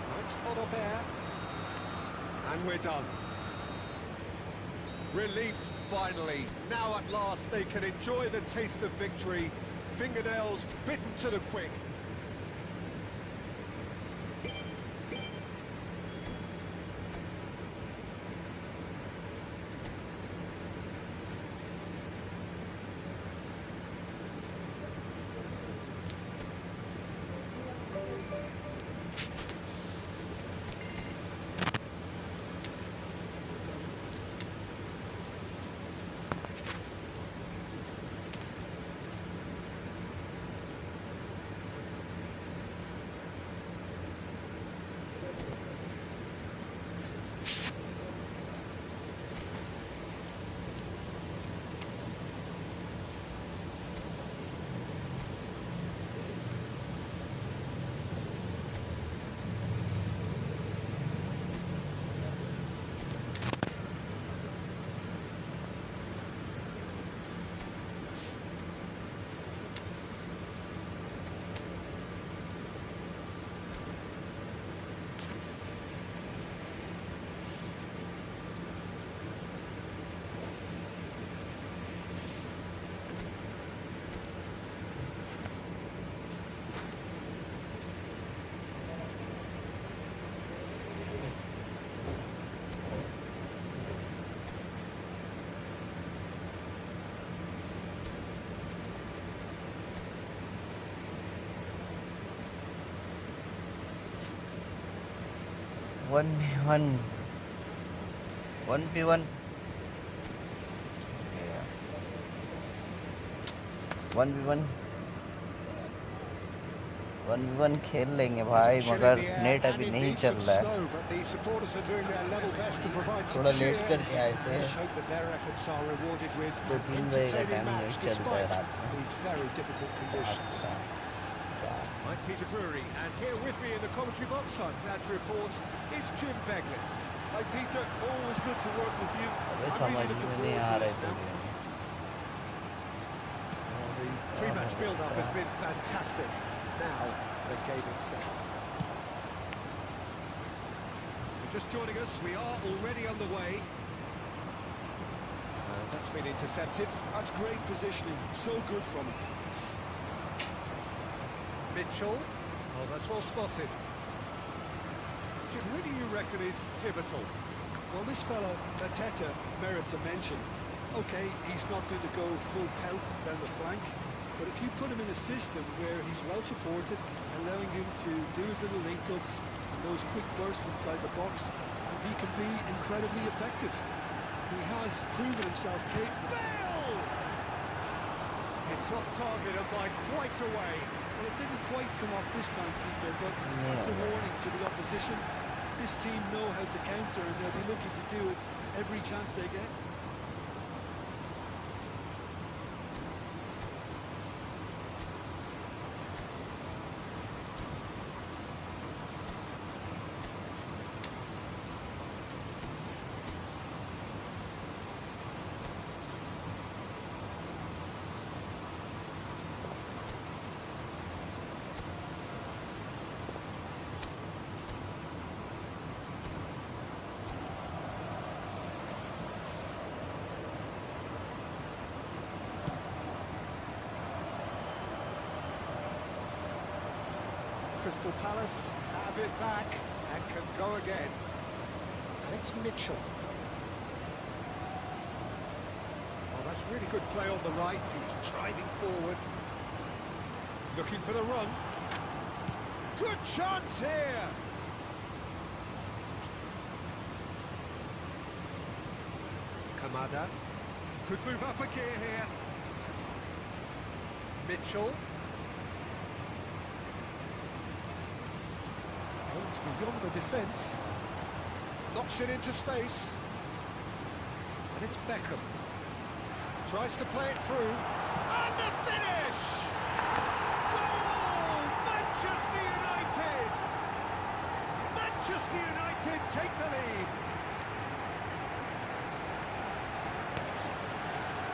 Speaker 1: Now it's Odobert. And we're done. Relief, finally. Now at last they can enjoy the taste of victory. Fingernails bitten to the quick.
Speaker 4: 1v1 1v1 1v1 खेल लेंगे भाई, मगर net अभी नहीं चल रहा है, थोड़ा लेट करके आए थे, 2-3 बजे का टाइम नेट चलता है रात में।
Speaker 1: I'm Peter Drury, and here with me in the commentary box, I'm glad to report, is Jim Begley.
Speaker 2: Hi Peter, always good to work with you.
Speaker 4: अबे
Speaker 2: I'm
Speaker 4: समझ
Speaker 2: really
Speaker 4: में
Speaker 2: looking
Speaker 4: नहीं आ
Speaker 2: forward to
Speaker 4: रहे
Speaker 2: this
Speaker 4: थे।
Speaker 2: now.
Speaker 1: Pre-match build-up has been fantastic. Now, the game itself. You're just joining us, we are already underway. That's been intercepted.
Speaker 2: That's great positioning, so good from him.
Speaker 1: Mitchell. Oh, that's well spotted. Jim, who do you reckon is pivotal?
Speaker 2: Well, this fella, Mateta, merits a mention. Okay, he's not going to go full pelt down the flank, but if you put him in a system where he's well supported, allowing him to do his little link-ups and those quick bursts inside the box, and he can be incredibly effective. He has proven himself capable.
Speaker 1: Bale! It's off target and by quite a way.
Speaker 2: Well, it didn't quite come off this time, Peter, but that's a warning to the opposition. This team know how to counter, and they'll be looking to do it every chance they get.
Speaker 1: Crystal Palace have it back and can go again. And it's Mitchell. Oh, that's really good play on the right. He's driving forward. Looking for the run. Good chance here. Kamada. Could move up a gear here. Mitchell. Aims beyond the defence. Knocks it into space. And it's Beckham. Tries to play it through. And the finish! Goal! Manchester United! Manchester United take the lead.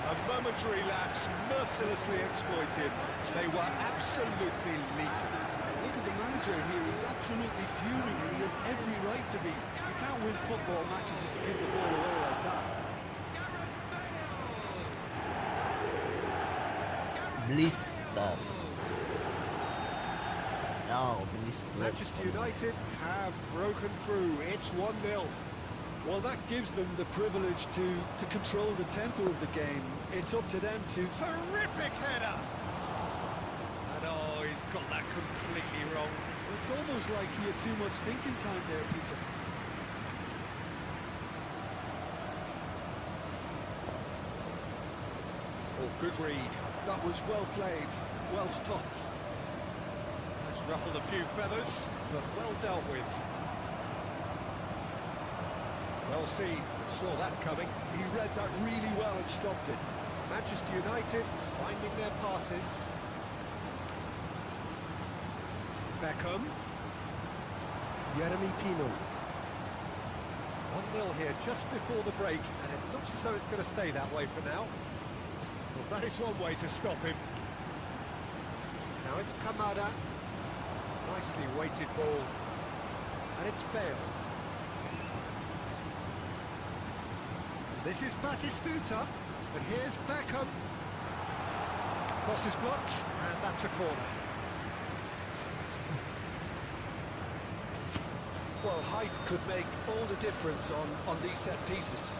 Speaker 1: A momentary lapse, mercilessly exploited. They were absolutely lethal.
Speaker 2: Look at the manager here, he's absolutely fuming, and he has every right to be. You can't win football matches if you give the ball away like that.
Speaker 4: Blister. No, Blister.
Speaker 1: Manchester United have broken through. It's 1-0.
Speaker 2: Well, that gives them the privilege to control the tempo of the game. It's up to them to...
Speaker 1: Terrific header! And oh, he's got that completely wrong.
Speaker 2: It's almost like he had too much thinking time there, Peter.
Speaker 1: Oh, good read.
Speaker 2: That was well played, well stopped.
Speaker 1: That's ruffled a few feathers, but well dealt with. Well seen, saw that coming.
Speaker 2: He read that really well and stopped it.
Speaker 1: Manchester United finding their passes. Beckham. Jeremy Pino. 1-0 here just before the break, and it looks as though it's going to stay that way for now. Well, that is one way to stop him. Now it's Kamada. Nicely weighted ball. And it's Bale. This is Batistuta, and here's Beckham. Cross is blocked, and that's a corner.
Speaker 2: Well, height could make all the difference on these set pieces.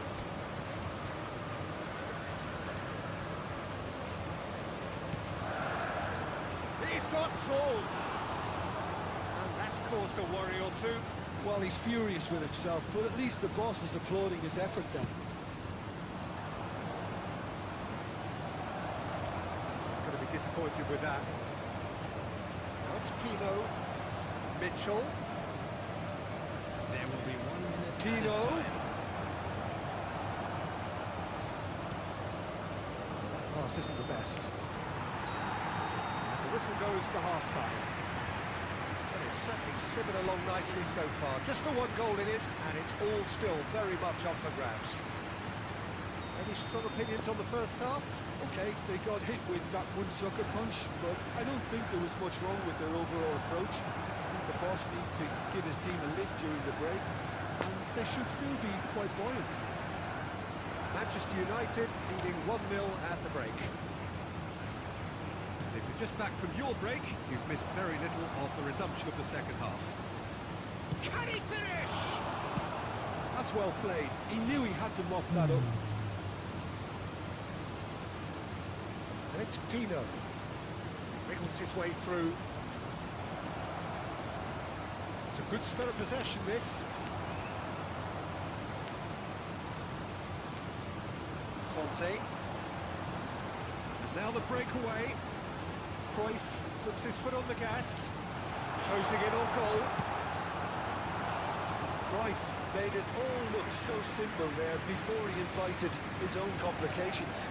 Speaker 1: He's got tall. And that's caused a worry or two.
Speaker 2: Well, he's furious with himself, but at least the boss is applauding his effort then.
Speaker 1: He's going to be disappointed with that. Now it's Pino. Mitchell.
Speaker 3: There will be 1 minute.
Speaker 1: Pino. Pass isn't the best. And the whistle goes to half-time. And it's certainly simmered along nicely so far. Just the one goal in it, and it's all still very much up for grabs. Any strong opinions on the first half?
Speaker 2: Okay, they got hit with that one sucker punch, but I don't think there was much wrong with their overall approach. I think the boss needs to give his team a lift during the break, and they should still be quite buoyant.
Speaker 1: Manchester United leading 1-0 at the break. And if you're just back from your break, you've missed very little of the resumption of the second half. Can he finish?
Speaker 2: That's well played. He knew he had to mop that up.
Speaker 1: And it's Pino. Wriggles his way through. It's a good spell of possession, this. Conte. And now the breakaway. Cruyff puts his foot on the gas. Closing in on goal.
Speaker 2: Cruyff made it all look so simple there before he invited his own complications.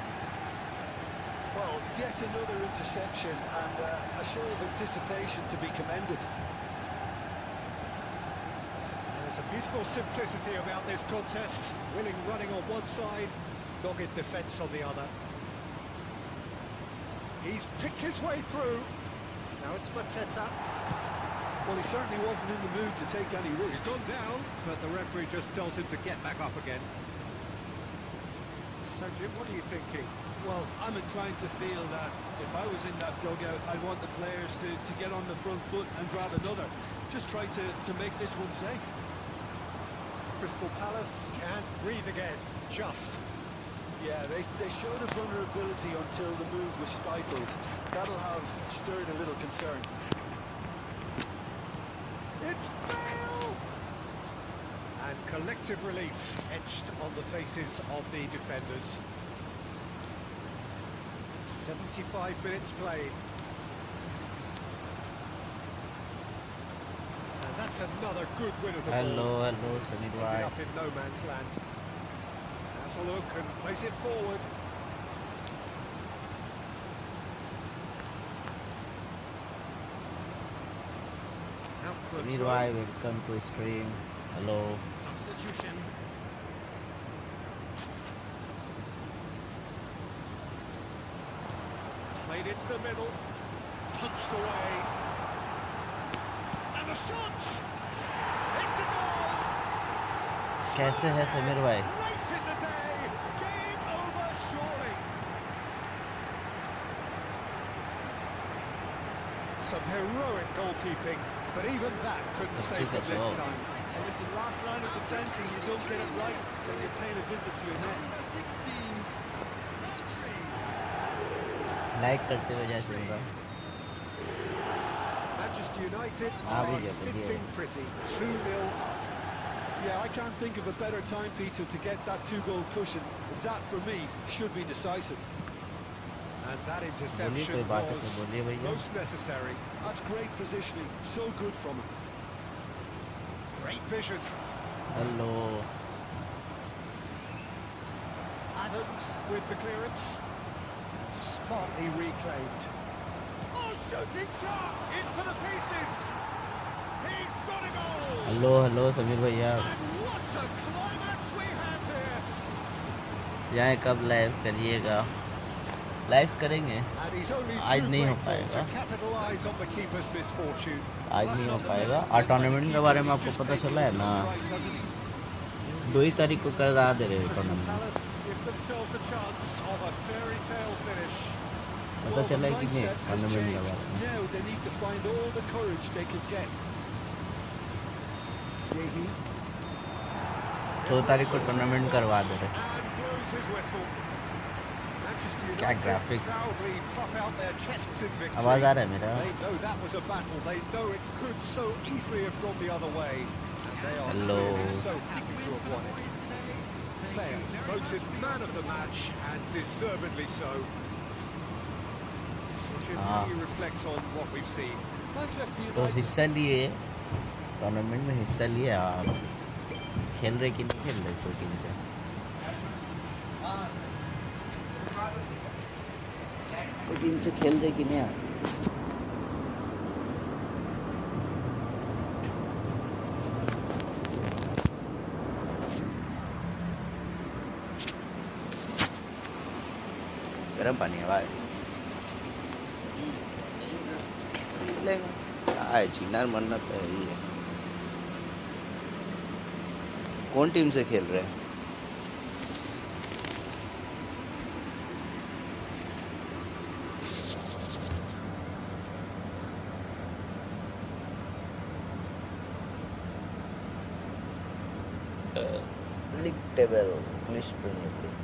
Speaker 2: Well, yet another interception and a show of anticipation to be commended.
Speaker 1: There's a beautiful simplicity about this contest. Willing running on one side, dogged defence on the other. He's picked his way through. Now it's Mateta.
Speaker 2: Well, he certainly wasn't in the mood to take any risks.
Speaker 1: He's gone down, but the referee just tells him to get back up again. So, Jim, what are you thinking?
Speaker 2: Well, I'm inclined to feel that if I was in that dugout, I'd want the players to get on the front foot and grab another. Just try to make this one safe.
Speaker 1: Crystal Palace can't breathe again. Just.
Speaker 2: Yeah, they showed a vulnerability until the move was stifled. That'll have stirred a little concern.
Speaker 1: It's Bale! And collective relief etched on the faces of the defenders. 75 minutes played. And that's another good win of the ball.
Speaker 4: Hello,
Speaker 1: Picking
Speaker 4: Samir.
Speaker 1: up in no man's land. Has a look and plays it forward. Out for a
Speaker 4: Samir,
Speaker 1: throw.
Speaker 4: welcome to stream. Hello.
Speaker 3: Substitution.
Speaker 1: Played into the middle, punched away, and the shot! It's a goal!
Speaker 4: कैसे है समीर भाई?
Speaker 1: Late in the day, game over surely. Some heroic goalkeeping, but even that couldn't save them this time.
Speaker 2: And listen, last line of defence, and you don't get it right, then you're paying a visit to your net.
Speaker 4: Like करते हुए जय Shri Ram.
Speaker 1: Manchester United
Speaker 4: Ah,
Speaker 1: are
Speaker 4: yeah, but
Speaker 1: sitting
Speaker 4: yeah.
Speaker 1: pretty, 2-0 up.
Speaker 2: Yeah, I can't think of a better time, Peter, to get that two-goal cushion. That, for me, should be decisive.
Speaker 1: And that
Speaker 4: बोलिए
Speaker 1: interception
Speaker 4: कोई बात है तो
Speaker 1: was
Speaker 4: बोलिए भैया.
Speaker 1: most necessary.
Speaker 2: That's great positioning. So good from him.
Speaker 1: Great vision.
Speaker 4: Hello.
Speaker 1: Adams with the clearance. Smartly reclaimed. Oh, shooting shot! In for the pieces! He's got a goal!
Speaker 4: hello Sameer भैया.
Speaker 1: And what a climax we have here!
Speaker 4: जाए कब live करिएगा? Live करेंगे.
Speaker 1: And he's only
Speaker 4: आज
Speaker 1: too
Speaker 4: नहीं हो
Speaker 1: grateful
Speaker 4: पाएगा.
Speaker 1: to capitalise on the keeper's misfortune.
Speaker 4: आज नहीं हो पाएगा. और टूर्नामेंट के बारे में आपको पता चला है ना? 2 तारीख को करा दे रहे हैं tournament.
Speaker 1: Palace gives themselves a chance of a fairy tale finish.
Speaker 4: पता चला है कि नहीं
Speaker 2: Mindset has
Speaker 4: टूर्नामेंट के
Speaker 2: changed.
Speaker 4: बारे में?
Speaker 2: Now they need to find all the courage they can get.
Speaker 1: Yehi
Speaker 4: 2 तारीख को टूर्नामेंट करवा दे रहे हैं.
Speaker 1: and blows his whistle. Manchester
Speaker 4: क्या
Speaker 1: United
Speaker 4: graphics.
Speaker 1: proudly puff out their chests in victory.
Speaker 4: आवाज आ रहा है मेरा?
Speaker 1: They know that was a battle. They know it could so easily have gone the other way. And They are
Speaker 4: Hello.
Speaker 1: clearly so happy to have won it. Player voted man of the match and deservedly so. Which really reflects on what we've seen. Manchester
Speaker 4: तो
Speaker 1: United.
Speaker 4: हिस्सा लिए tournament में हिस्सा लिए आप खेल रहे कि नहीं खेल रहे कोई टीम से कोई टीम से खेल रहे कि नहीं आप गर्म पानी है भाई लेंगे चीनार मरना तो है ही है कौन टीम से खेल रहे हैं league table English premier league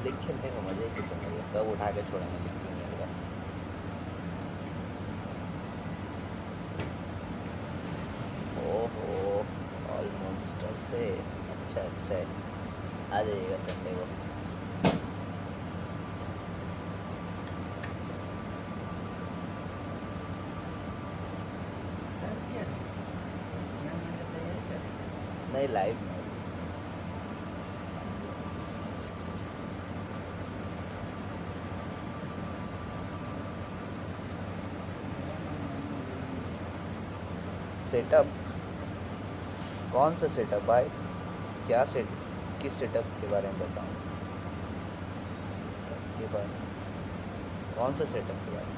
Speaker 4: league खेलने का मजा ही कुछ नहीं है कब उठा के छोड़ेंगे लीग प्रीमियर का ओहो ऑलमोस्ट से अच्छा अच्छा आ जाइएगा संडे को नहीं लाइव में सेटअप कौन सा सेटअप भाई क्या सेट किस सेटअप के बारे में बताऊं के बारे में कौन सा सेटअप के बारे में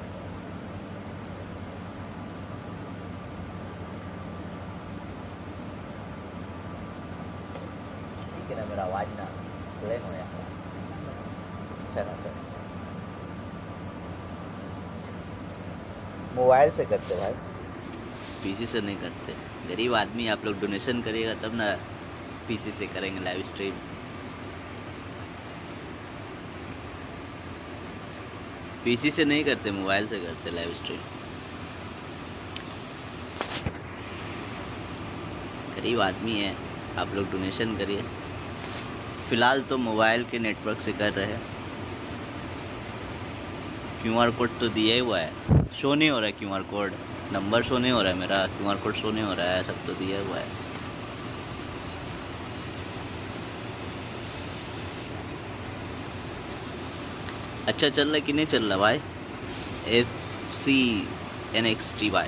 Speaker 4: ठीक है ना मेरा आवाज़ ना प्लेन हो जाता अच्छा ना सर मोबाइल से करते भाई पीसी से नहीं करते गरीब आदमी आप लोग डोनेशन करिएगा तब ना पीसी से करेंगे लाइव स्ट्रीम पीसी से नहीं करते मोबाइल से करते लाइव स्ट्रीम गरीब आदमी है आप लोग डोनेशन करिए फ़िलहाल तो मोबाइल के नेटवर्क से कर रहे हैं क्यूआर कोड तो दिया ही हुआ है शो नहीं हो रहा है क्यूआर कोड नंबर शो नहीं हो रहा है मेरा क्यूआर कोड शो नहीं हो रहा है सब तो दिया हुआ है अच्छा चल रहा है कि नहीं चल रहा भाई FCNXTY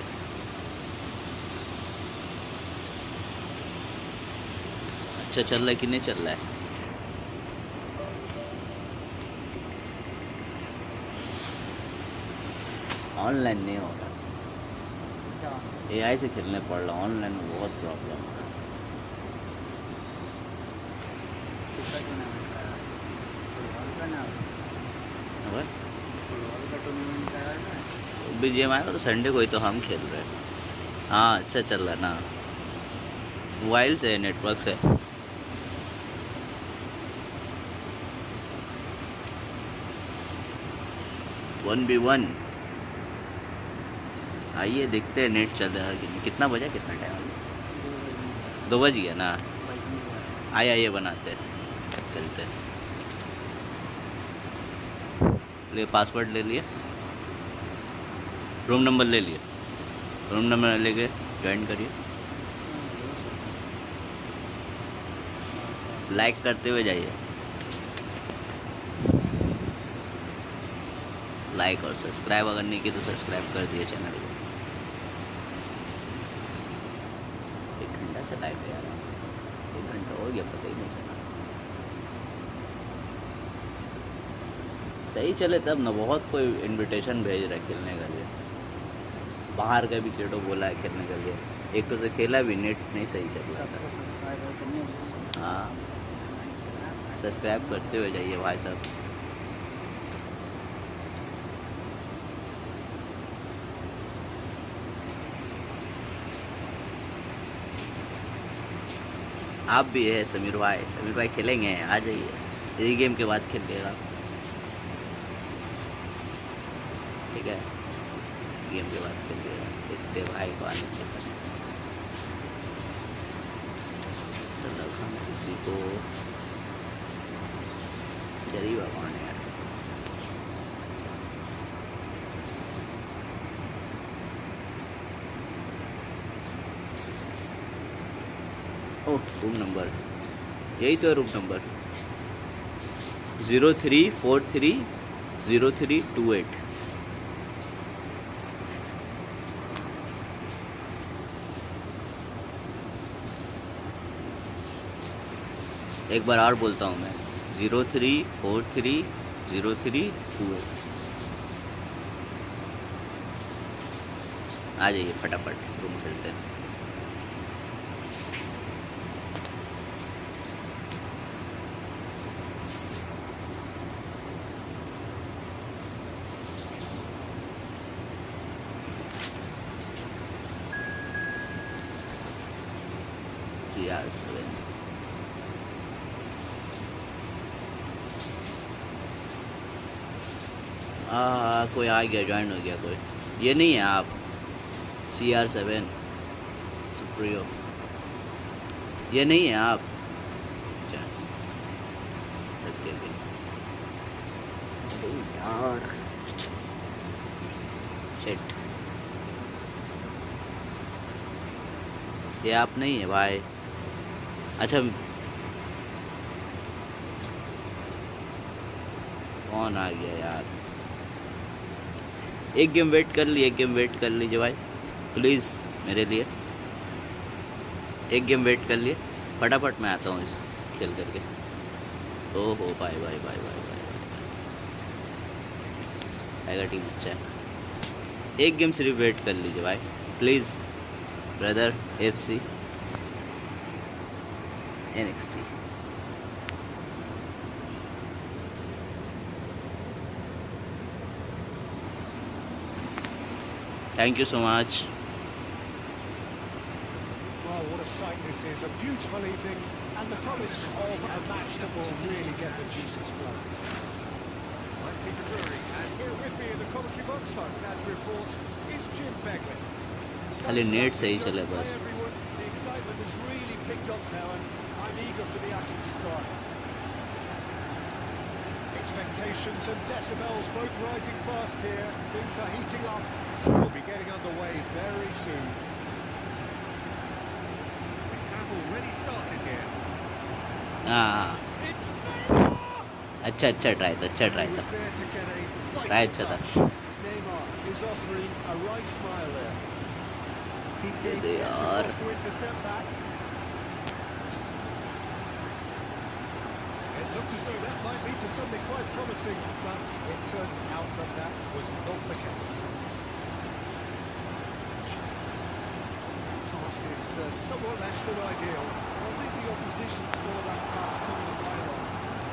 Speaker 4: अच्छा चल रहा है कि नहीं चल रहा है ऑनलाइन नहीं हो रहा AI से खेलने पड़ रहा ऑनलाइन में बहुत प्रॉब्लम है BGM आएगा तो संडे को ही तो हम खेल रहे हैं हाँ अच्छा चल रहा ना मोबाइल से नेटवर्क से 1v1 आइए देखते हैं नेट चल रहा है कि नहीं कितना बजा कितना टाइम 2 बज गया ना आइए बनाते चलते ले पासवर्ड ले लिए रूम नंबर ले लिए रूम नंबर लेके ज्वाइन करिए लाइक करते हुए जाइए लाइक और सब्सक्राइब अगर नहीं की तो सब्सक्राइब कर दिए चैनल को 1 घंटा से लाइव है यार 1 घंटा हो गया पता ही नहीं चला सही चले तब ना बहुत कोई इनविटेशन भेज रहा है खेलने के लिए बाहर का भी केटो बोला है खेलने के लिए एक तो से खेला भी नेट नहीं सही चल रहा था हाँ सब्सक्राइब करते हुए जाइए भाई साहब आप भी है समीर भाई खेलेंगे आ जाइए यही गेम के बाद खेल लेगा ठीक है, गेम के बाद खेलिए, देखते भाई को आने के बाद चलो हम किसी को गरीब कौन है यार, ओह रूम नंबर, यही तो है रूम नंबर 03430328। एक बार और बोलता हूँ मैं 03430328। आ जाइए फटाफट रूम खेलते हैं। यार कोई आ गया, ज्वाइन हो गया कोई, ये नहीं है आप CR7 सुप्रियो, ये नहीं है आप यार शिट, ये आप नहीं है भाई। अच्छा कौन आ गया यार, एक गेम वेट कर लीजिए, एक गेम वेट कर लीजिए भाई प्लीज़ मेरे लिए, एक गेम वेट कर लिए फटाफट, मैं आता हूँ इस खेल करके। ओहो bye bye bye bye bye आएगा टीम, अच्छा है, एक गेम सिर्फ वेट कर लीजिए भाई please brother FC NXT। Thank you so much.
Speaker 1: Well, what a sight this is. A beautiful evening and the promise of a match that will really get the juices flowing. I'm Peter Drury, and here with me in the commentary box, I'm glad to report, is Jim Begley.
Speaker 4: खाली net सही चले बस।
Speaker 2: Everyone, the excitement has really picked up now, and I'm eager for the action to start.
Speaker 1: Expectations and decibels both rising fast here. Things are heating up. We'll be getting underway very soon. We have already started here.
Speaker 4: हाँ
Speaker 1: It's
Speaker 4: अच्छा try था, अच्छा try था, try अच्छा था।
Speaker 2: Neymar is offering a right smile there.
Speaker 4: दे यार
Speaker 1: to intercept that. It looked as though that might lead to something quite promising, but it turned out that that was not the case. Pass is somewhat less than ideal.
Speaker 2: I think the opposition saw that pass coming a mile off.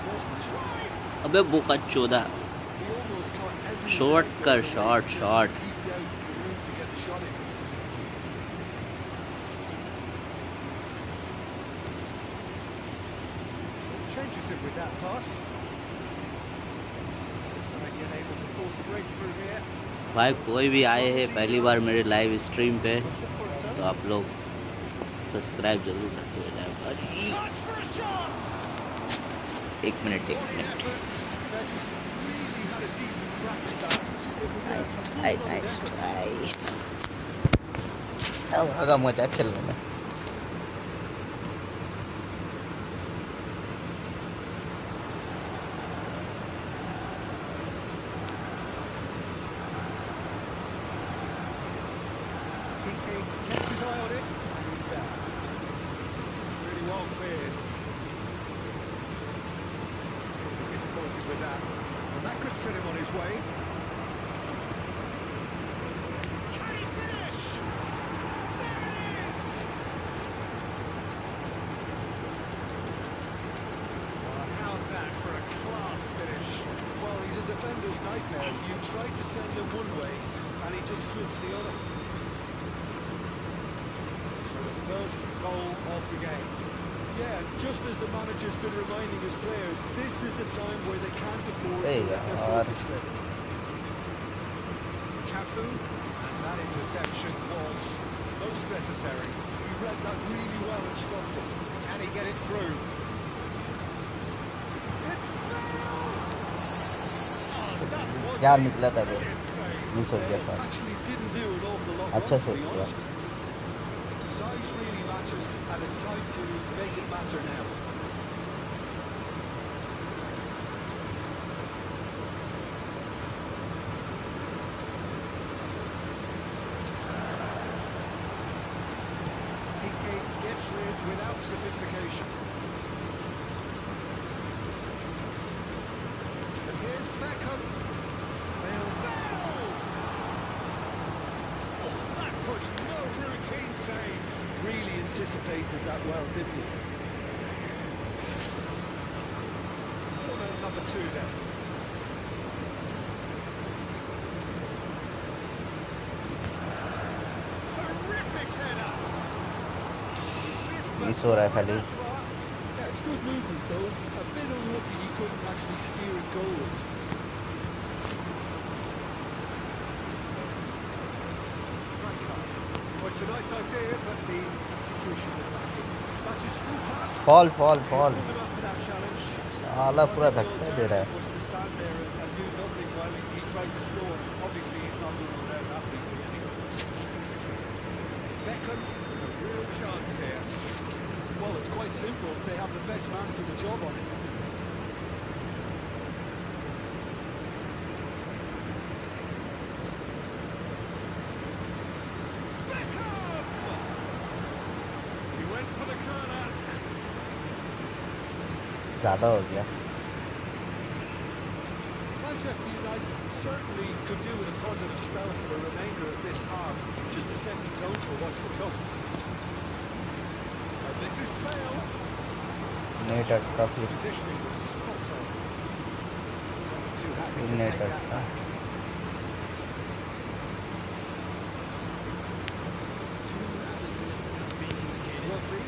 Speaker 2: Wasn't trying.
Speaker 4: अबे बुका चोदा,
Speaker 2: He almost caught every
Speaker 4: shot कर, shot
Speaker 2: just
Speaker 4: shot
Speaker 2: eked out the room to get the shot in.
Speaker 1: Changes it with that pass. The side yet able to force a breakthrough here.
Speaker 4: भाई कोई भी आए हैं पहली बार मेरे live stream पे तो आप लोग सब्सक्राइब जरूर करते हुए जाए।
Speaker 1: Touch for a shot!
Speaker 4: एक minute
Speaker 2: Messi really had a decent crack at that. It was
Speaker 4: nice
Speaker 2: a
Speaker 4: try, nice try. आगा मजा खेलने में।
Speaker 1: Keeping, kept his eye on it, and he's there. It's really well cleared. Disappointed with that. And that could set him on his way. Can he finish? There it is! Well, how's that for a class finish?
Speaker 2: Well, he's a defender's nightmare. You try to send him one way, and he just slips the other.
Speaker 1: So the first goal of the game.
Speaker 2: Yeah, just as the manager's been reminding his players, this is the time where they can't afford
Speaker 4: Hey,
Speaker 2: to let their
Speaker 4: yaar.
Speaker 2: focus slip.
Speaker 1: And that interception was most necessary.
Speaker 2: He read that really well and stopped it.
Speaker 1: Can he get it through? It's
Speaker 4: क्या निकला था वो miss हो गया था
Speaker 2: Actually didn't do an awful lot
Speaker 4: अच्छा
Speaker 2: wrong,
Speaker 4: से
Speaker 2: to be
Speaker 4: किया
Speaker 2: honest. Size really matters, and it's time to make it matter now.
Speaker 1: Piqué gets rid without sophistication. And here's Beckham. Oh, that was no routine save.
Speaker 2: Really anticipated that well, didn't he?
Speaker 1: Corner number 2 then. Terrific header.
Speaker 4: Miss हो रहा है खाली
Speaker 2: Yeah, it's good movement though. A bit unlucky he couldn't actually steer it goalwards.
Speaker 1: Well, it's a nice idea, but the execution was lacking. Batistuta
Speaker 4: fall
Speaker 1: good enough for that challenge.
Speaker 4: साला पूरा
Speaker 2: The
Speaker 4: धक्का दे रहा है
Speaker 2: alternative was to stand there and do nothing while he tried to score. Obviously, he's not going to allow that reason, is he?
Speaker 1: Beckham, a real chance here.
Speaker 2: Well, it's quite simple. They have the best man for the job on it.
Speaker 1: Beckham! He went for the corner.
Speaker 4: ज़्यादा हो गया
Speaker 2: Manchester United certainly could do with a positive spell for the remainder of this half, just to set the tone for what's to come.
Speaker 1: And this is Bale.
Speaker 4: Net अटका फिर
Speaker 1: Positioning was spot on. Wasn't too happy to
Speaker 4: net
Speaker 1: take that
Speaker 4: अटका
Speaker 1: back. Rodri.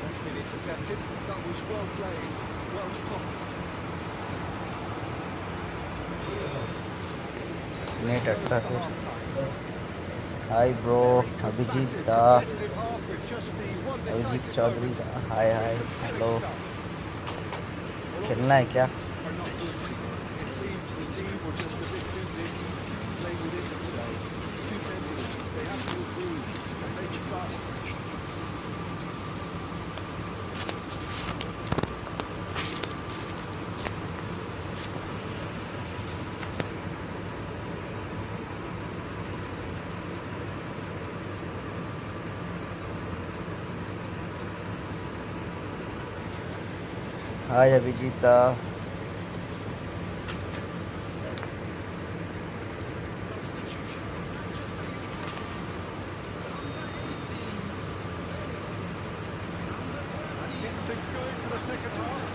Speaker 1: That's been intercepted.
Speaker 2: That was well played, well stopped.
Speaker 4: Net अटका फिर hi bro Abhijit दा
Speaker 1: Competitive half with just the one
Speaker 4: Abhijit
Speaker 1: decisive
Speaker 4: Chaudhary
Speaker 1: moment.
Speaker 4: दा हाय hi hello
Speaker 2: Well,
Speaker 4: खेलना है क्या
Speaker 2: are not good, Peter. It seems the team were just a bit too busy playing within themselves, too tentative. They have to improve and make it faster.
Speaker 4: हाय अभिजीत दा
Speaker 1: Gets things going for the second half.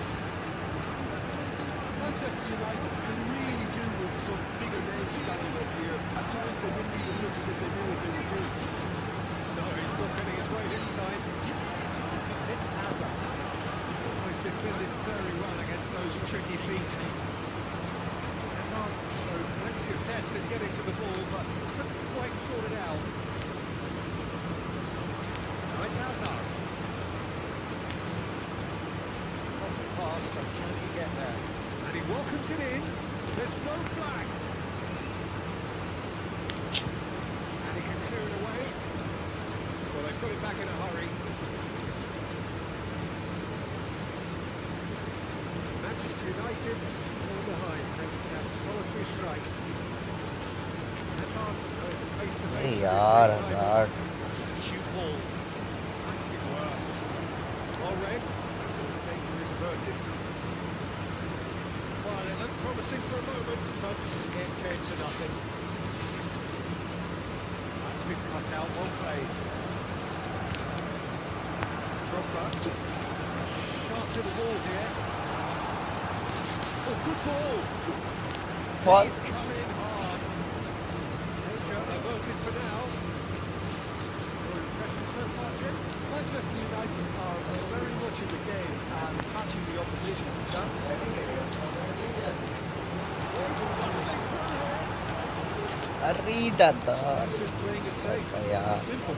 Speaker 2: Manchester United can really do with some bigger names standing up here. At times they didn't even look as if they knew what they were doing.
Speaker 1: No, he's not getting his way this time. It's Hazard. Always defended very well against those tricky feet. Hazard showed plenty of zest in getting to the ball, but couldn't quite sort it out. Now it's Hazard. Off the pass, but can he get there? And he welcomes it in. There's no flag. And he can clear it away. Well, they put it back in a hurry. Manchester United still behind thanks to that solitary strike. Hazard going face to face.
Speaker 4: Hey,
Speaker 1: with
Speaker 4: yaar,
Speaker 1: his big rival.
Speaker 4: Hazard.
Speaker 1: That's a cute ball. Nicely worked. Well read. The danger is averted. Well, it looked promising for a moment, but it came to nothing. That's been cut out, well played. Drogba. Sharp to the ball here. Oh, good ball.
Speaker 4: What?
Speaker 1: He's come in hard. Danger averted for now. Your impression so far, Jim?
Speaker 2: Manchester United are very much in the game and matching the opposition for chances.
Speaker 1: Bustling through here.
Speaker 4: अरे दादा
Speaker 2: That's just playing it safe.
Speaker 4: यार
Speaker 2: Simple.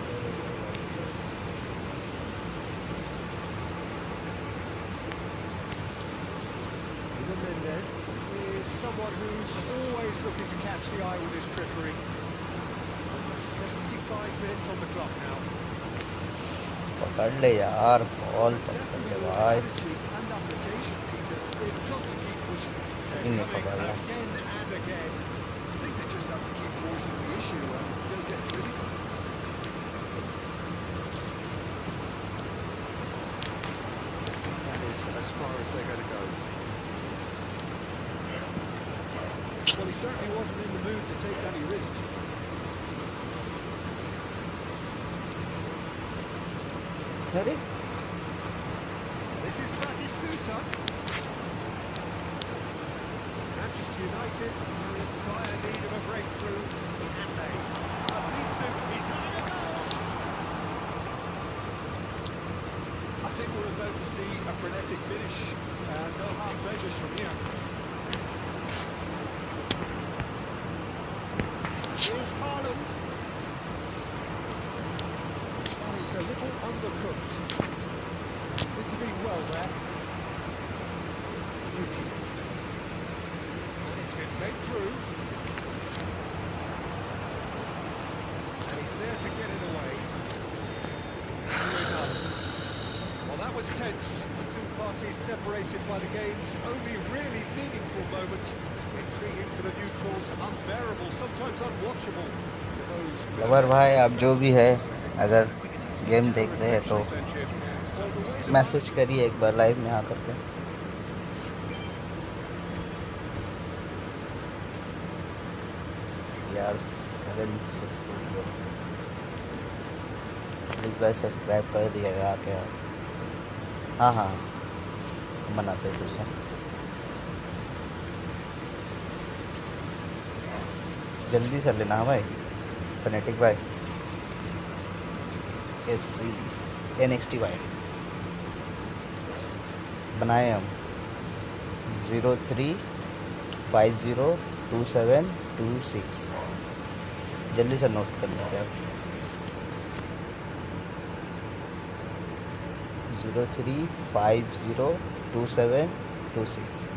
Speaker 1: Mendes is someone who's always looking to catch the eye with his trickery. 75 minutes on the clock now.
Speaker 4: पकड़ ले यार ball पकड़ ले भाई
Speaker 2: Attitude and application, Peter. They've got to keep pushing.
Speaker 4: इन नहीं पकड़ रहा
Speaker 1: Again and again.
Speaker 2: I think they just have to keep forcing the issue and they'll get through it.
Speaker 1: That is as far as they're going to go.
Speaker 2: Well, he certainly wasn't in the mood to take any risks.
Speaker 4: अरे
Speaker 1: This is Batistuta. Manchester United are in dire need of a breakthrough, and they. Batistuta is having a goal.
Speaker 2: I think we're about to see a frenetic finish and no half measures from here.
Speaker 1: Here's Haaland. Oh, he's a little undercooked. Seems to be well there. Beauty. And it's been made through. And he's there to get it away. Here done. Well, that was tense. The two parties separated by the game's only really meaningful moment. Intriguing for the neutrals, unbearable, sometimes unwatchable for those.
Speaker 4: Lover भाई आप जो भी है अगर game देख रहे हैं तो मैसेज करिए एक बार लाइव में आकर के CR7 प्लीज़ भाई सब्सक्राइब कर दिएगा आके हाँ हाँ मनाते हैं दूसरा जल्दी से लेना भाई फनेटिक भाई FC NXT भाई बनाए हम 03502726 जल्दी से नोट कर लीजिए आप 03502726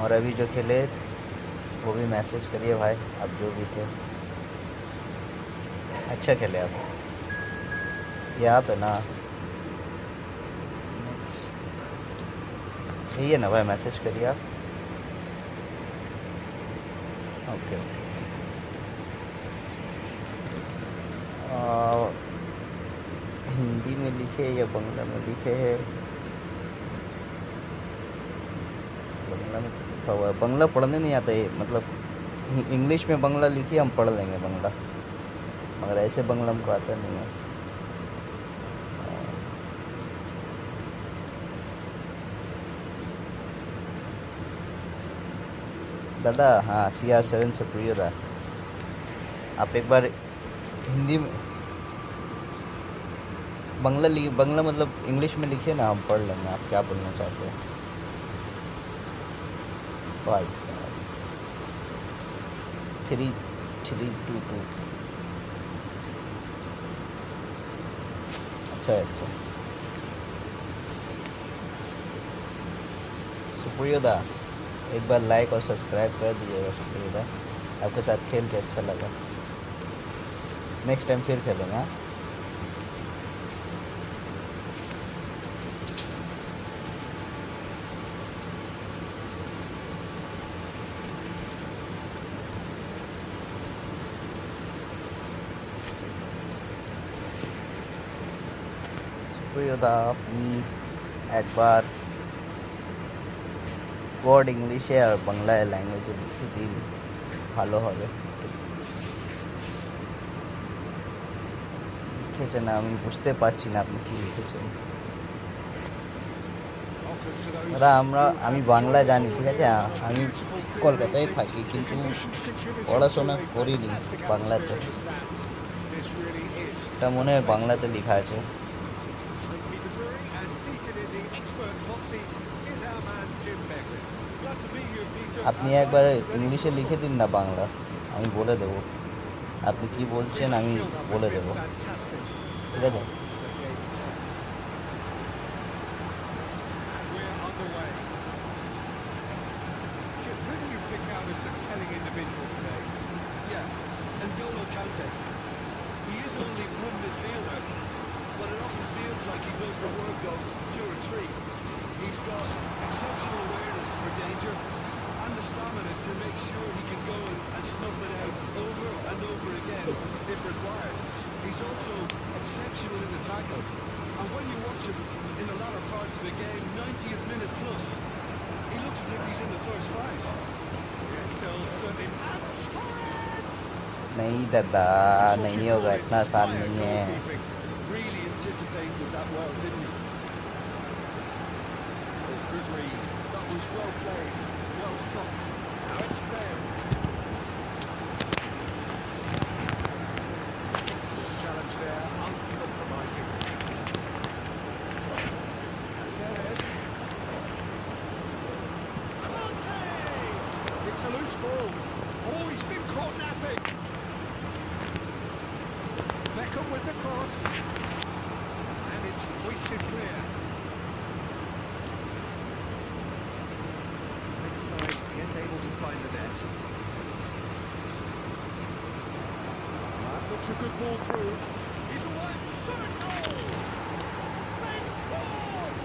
Speaker 4: और अभी जो खेले वो भी मैसेज करिए भाई आप जो भी थे अच्छा खेले आप यहाँ पे ना यही है ना भाई मैसेज करिए आप ओके हिंदी में लिखे या बंगला में लिखे है बंगला में तो लिखा हुआ है बंगला पढ़ने नहीं आता है मतलब इंग्लिश में बंगला लिखिए हम पढ़ लेंगे बंगला मगर ऐसे बंगला हमको आता नहीं है दादा हाँ CR7 से प्रियदा आप एक बार हिंदी में बंगला मतलब इंग्लिश में लिखिए ना हम पढ़ लेंगे आप क्या बोलना चाहते हैं भाई साहब 3322 अच्छा सुप्रियोदा एक बार लाइक और सब्सक्राइब कर दीजिएगा सुप्रियोदा आपके साथ खेल के अच्छा लगा नेक्स्ट टाइम फिर खेलेंगे हाँ সুপ্রিয়দা আপনি একবার ওয়ার্ড ইংলিশে আর বাংলায় ল্যাঙ্গুয়েজে লিখে দিন ভালো হবে লিখেছেন আমি বুঝতে পারছি না আপনি কী লিখেছেন দাদা আমি বাংলা জানি ঠিক আছে আমি কলকাতায় থাকি কিন্তু পড়াশোনা করিনি বাংলাতে এটা মনে হয় বাংলাতে লেখা আছে
Speaker 2: to be here, Peter.
Speaker 4: আপনি একবার ইংলিশে লিখে দিন না বাংলা, আমি বলে দেবো আপনি কি বলছেন, আমি বলে দেবো,
Speaker 1: Fantastic.
Speaker 4: ঠিক আছে?
Speaker 1: The game is set. And we're underway. Chip, who do you pick out as the telling individual today?
Speaker 2: Yeah, and N'Golo Kante. He is only one midfielder, but it often feels like he does the work of two or three. He's got exceptional awareness for danger and the stamina to make sure he can go and snuff it out over and over again if required. He's also exceptional in the tackle. And when you watch him in the latter parts of the game, 90th minute plus, he looks as if he's in the first five.
Speaker 1: Yes, they'll certainly... And Torres!
Speaker 4: नहीं दादा, नहीं होगा, इतना आसान नहीं है.
Speaker 2: Really anticipated that well, didn't he? That was well played, well stopped.
Speaker 1: Now it's Bale. Challenge there, uncompromising. Caceres. Conte! It's a loose ball. Oh, he's been caught napping. Beckham with the cross. And it's hoisted clear. Side yet able to find the net. That looks a good ball through. He's away. Shot goal! They scored!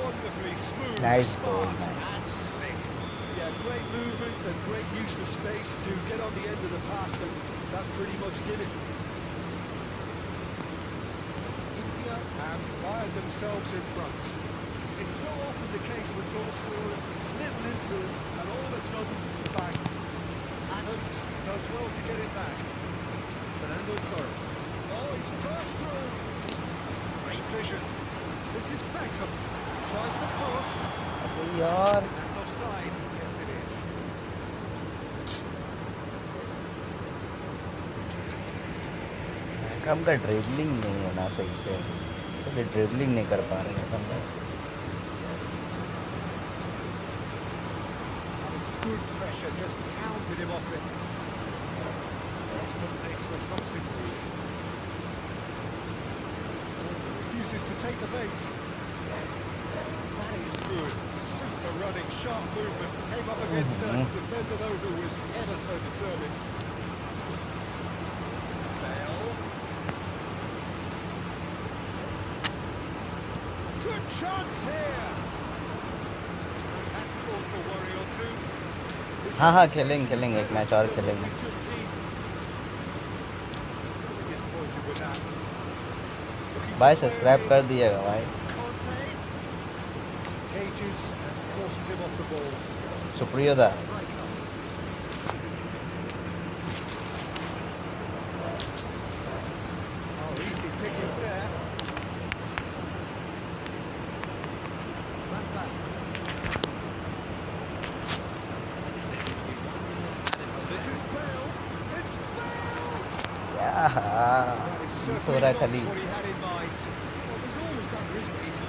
Speaker 1: Wonderfully smooth.
Speaker 4: Nice
Speaker 1: smart,
Speaker 4: goal, man.
Speaker 1: and slick.
Speaker 2: Yeah, great movement and great use of space to get on the end of the pass, and that pretty much did it.
Speaker 1: India have fired themselves in front.
Speaker 2: It's so often the case with goal scorers, little influence, and all of a sudden, bang.
Speaker 1: Adams does well to get it back. Fernando Torres. Oh, he's burst through. Great vision. This is Beckham. Tries the cross.
Speaker 4: अबे यार,
Speaker 1: That's offside. Yes, it is.
Speaker 4: हम का dribbling नहीं है ना सही से, इसलिए ड्रिबलिंग नहीं कर पा रहे हैं हम लोग.
Speaker 1: Good pressure, just hounded him off it. Extra promising move. Refuses to take the bait. That is good. Super running, sharp movement. Came up against a defender though who was ever so determined. Bale. Good chance here. That's called for worry or two.
Speaker 4: हाँ हाँ, खेलेंगे एक match और खेलेंगे.
Speaker 1: Disappointed with that.
Speaker 4: भाई subscribe कर दिएगा भाई.
Speaker 1: Conte cages and forces him off the ball.
Speaker 4: सुप्रियोदा.
Speaker 1: Oh, easy pickings there. Van Basten. This is Bale. It's Bale.
Speaker 4: यार
Speaker 1: That is
Speaker 4: मिस हो
Speaker 1: certainly
Speaker 4: रहा है
Speaker 1: not
Speaker 4: खाली,
Speaker 1: what he had in mind.
Speaker 2: Well, there's always that risk, Peter.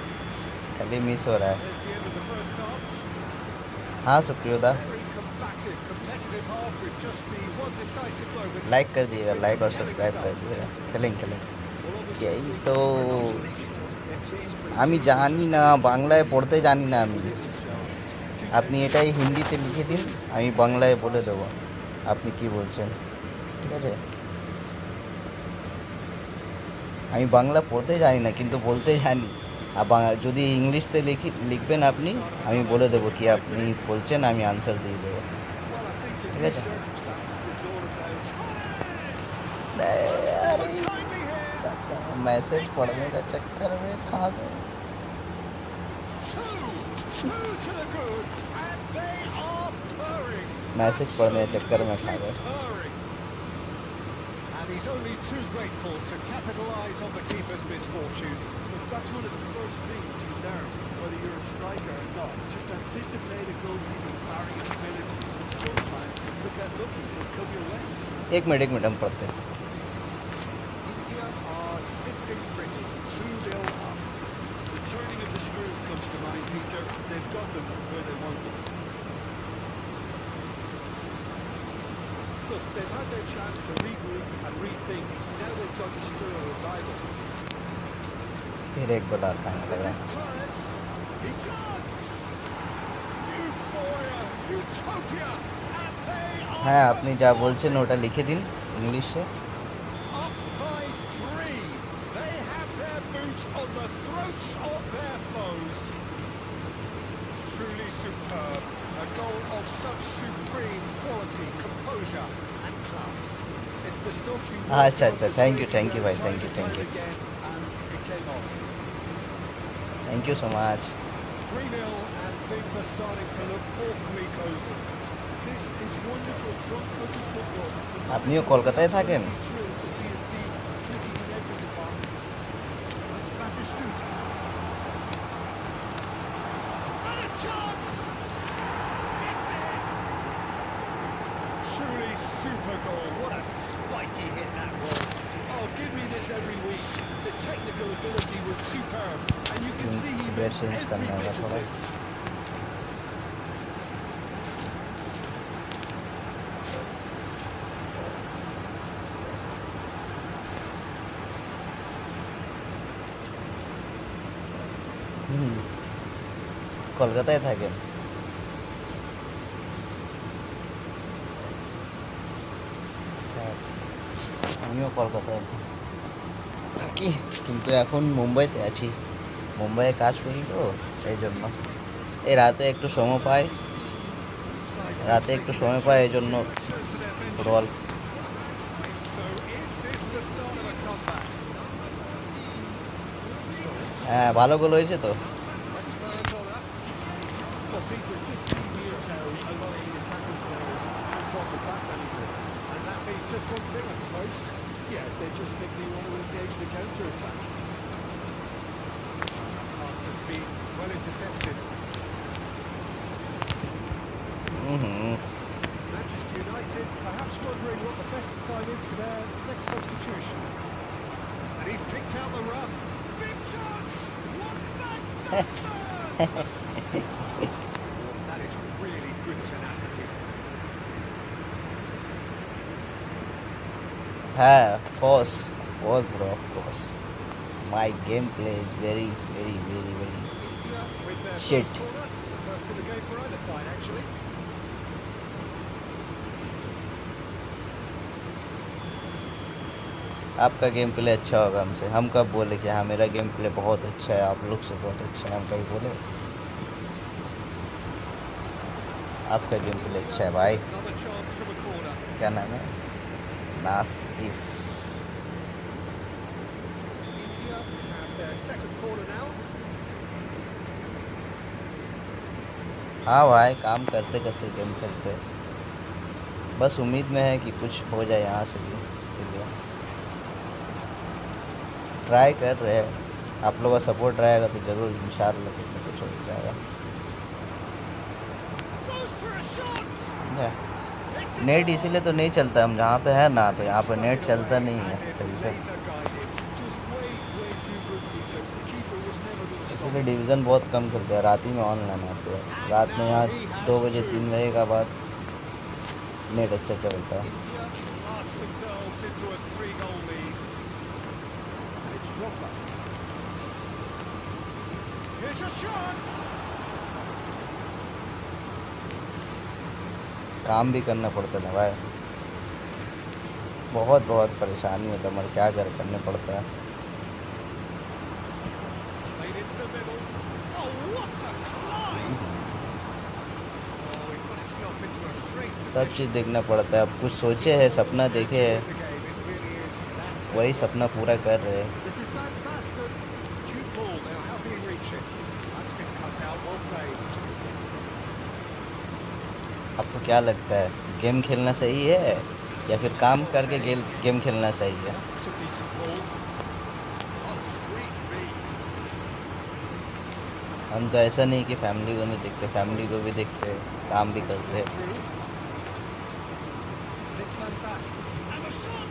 Speaker 4: खाली miss हो रहा है.
Speaker 1: There's the end of the first half.
Speaker 4: हाँ सुप्रियोदा,
Speaker 1: Very combative, competitive half with just the one decisive moment.
Speaker 4: Like कर दिएगा, like और subscribe कर दिएगा. खेलेंगे. यही तो আমি জানি না, বাংলায় পড়তে জানি না আমি. আপনি এটাই হিন্দিতে লিখে দিন, আমি বাংলায় বলে দেবো আপনি কি বলছেন, ঠিক আছে? আমি বাংলা পড়তে জানি না কিন্তু বলতে জানি. আর যদি ইংলিশতে লিখবেন আপনি, আমি বলে দেবো কি আপনি বলছেন, আমি আনসার দিয়ে দেবো,
Speaker 2: Well, I think in
Speaker 4: ঠিক
Speaker 2: these
Speaker 4: আছে?
Speaker 2: circumstances, it's all about
Speaker 1: Kindly here.
Speaker 4: Message पढ़ने का चक्कर में खा गए.
Speaker 1: Two to the good, and they are purring.
Speaker 4: Message पढ़ने के चक्कर में खा गए.
Speaker 1: Purring. And he's only too grateful to capitalise on the keeper's misfortune.
Speaker 2: Look, that's one of the first things you learn, whether you're a striker or not. Just anticipate a goalkeeper carrying a spillage, and sometimes you'll get lucky, it'll come your way.
Speaker 4: एक minute हम पढ़ते हैं.
Speaker 1: India are sitting pretty, 2-0 up.
Speaker 2: The turning of the screw comes to mind, Peter. They've got them where they want them. Look, they've had their chance to regroup and rethink. Now they've got to stir a revival.
Speaker 4: फिर एक गोल और खाने लग रहा है।
Speaker 1: Torres. He chance. Euphoria, utopia, and they are
Speaker 4: হ্যাঁ আপনি যা বলছেন ওটা লিখে দিন ইংলিশ से।
Speaker 1: up by 3. They have their boots on the throats of their foes. Truly superb. A goal of such supreme quality, composure, and class.
Speaker 2: It's the stuff you
Speaker 4: अच्छा अच्छा थैंक यू भाई thank you
Speaker 2: again, and it came off.
Speaker 4: Thank you so much.
Speaker 1: 3-0 and things are starting to look awfully cozy.
Speaker 2: This is wonderful front-footed football.
Speaker 4: আপনিও কলকাতায় থাকেন?
Speaker 2: Thrilled to see his team clicking in every department.
Speaker 1: That's Batistuta. And a chance! It's in! Truly super goal. What a spiky hit that was.
Speaker 2: Oh, give me this every week. The technical ability was superb, and you can see he
Speaker 4: Where
Speaker 2: makes
Speaker 4: change
Speaker 2: every
Speaker 4: करना होगा
Speaker 2: bit of
Speaker 4: थोड़ा।
Speaker 2: this.
Speaker 4: কলকাতায় থাকেন? আমিও কলকাতায় থাকি কিন্তু এখন মুম্বাইতে আছি। মুম্বাইয়ে কাজ করি তো এই জন্য এই রাতে একটু সময় পাই এই জন্য football.
Speaker 1: So is this the start of a comeback?
Speaker 4: হ্যাঁ ভালো গোল হয়েছে তো।
Speaker 1: Let's burn on up.
Speaker 2: Well, Peter, just see here how a lot of the attacking players aren't on the back anymore.
Speaker 1: And that means just one thing, I suppose.
Speaker 2: Yeah, they just simply want to engage the counter-attack.
Speaker 1: Pass has been well intercepted. Manchester United perhaps wondering what the best time is for their next substitution. And he's picked out the run. Big chance! What magnificent! That is really good tenacity.
Speaker 4: हाँ of course bro of course my gameplay is very
Speaker 1: India with their
Speaker 4: Shit.
Speaker 1: first corner. The first in the game for either side, actually.
Speaker 4: आपका game play अच्छा होगा हमसे। हम कब बोले कि हाँ मेरा गेम प्ले बहुत अच्छा है आप लोग से बहुत अच्छा है? हम कभी बोले? आपका गेम प्ले अच्छा है भाई।
Speaker 1: Another chance from a corner.
Speaker 4: क्या नाम है? Nasif.
Speaker 1: India have their second corner now.
Speaker 4: हाँ भाई काम करते करते गेम खेलते बस उम्मीद में है कि कुछ हो जाए यहाँ से भी इसलिए ट्राई कर रहे हैं। आप लोगों का सपोर्ट रहेगा तो ज़रूर इंशाल्लाह कुछ हो जाएगा।
Speaker 1: Goes for a shot!
Speaker 4: Net इसीलिए तो नहीं चलता हम जहाँ पे है ना तो यहाँ पे नेट चलता नहीं है सही से
Speaker 2: Just way too good, Peter. The keeper was never going to stop.
Speaker 4: इसीलिए डिवीज़न बहुत कम खेलते हैं। रात ही में ऑनलाइन आते हैं रात में यहाँ 2 बजे 3 बजे का बाद नेट अच्छा चलता है।
Speaker 1: India cast themselves into a 3-goal lead. And it's Drogba. Here's a shot!
Speaker 4: काम भी करना पड़ता था भाई बहुत परेशानी होता मगर क्या करने पड़ता है।
Speaker 1: Played into the middle. Oh, what a climb! Oh, he put himself into a great
Speaker 4: सब चीज़ देखना पड़ता है। अब कुछ सोचे है सपना देखे है
Speaker 1: the game. It really is that.
Speaker 4: वही सपना पूरा कर रहे हैं।
Speaker 1: This is Van Basten. Cute ball. Now, how can he reach it? That's been cut out. Well played.
Speaker 4: आपको क्या लगता है गेम खेलना सही है या फिर काम करके गेम खेलना सही है?
Speaker 1: That's a decent ball. Oh, sweet beat.
Speaker 4: हम तो ऐसा नहीं कि फैमिली को नहीं देखते फैमिली को भी देखते काम भी करते।
Speaker 1: Through. And it's Van Basten. And the shot!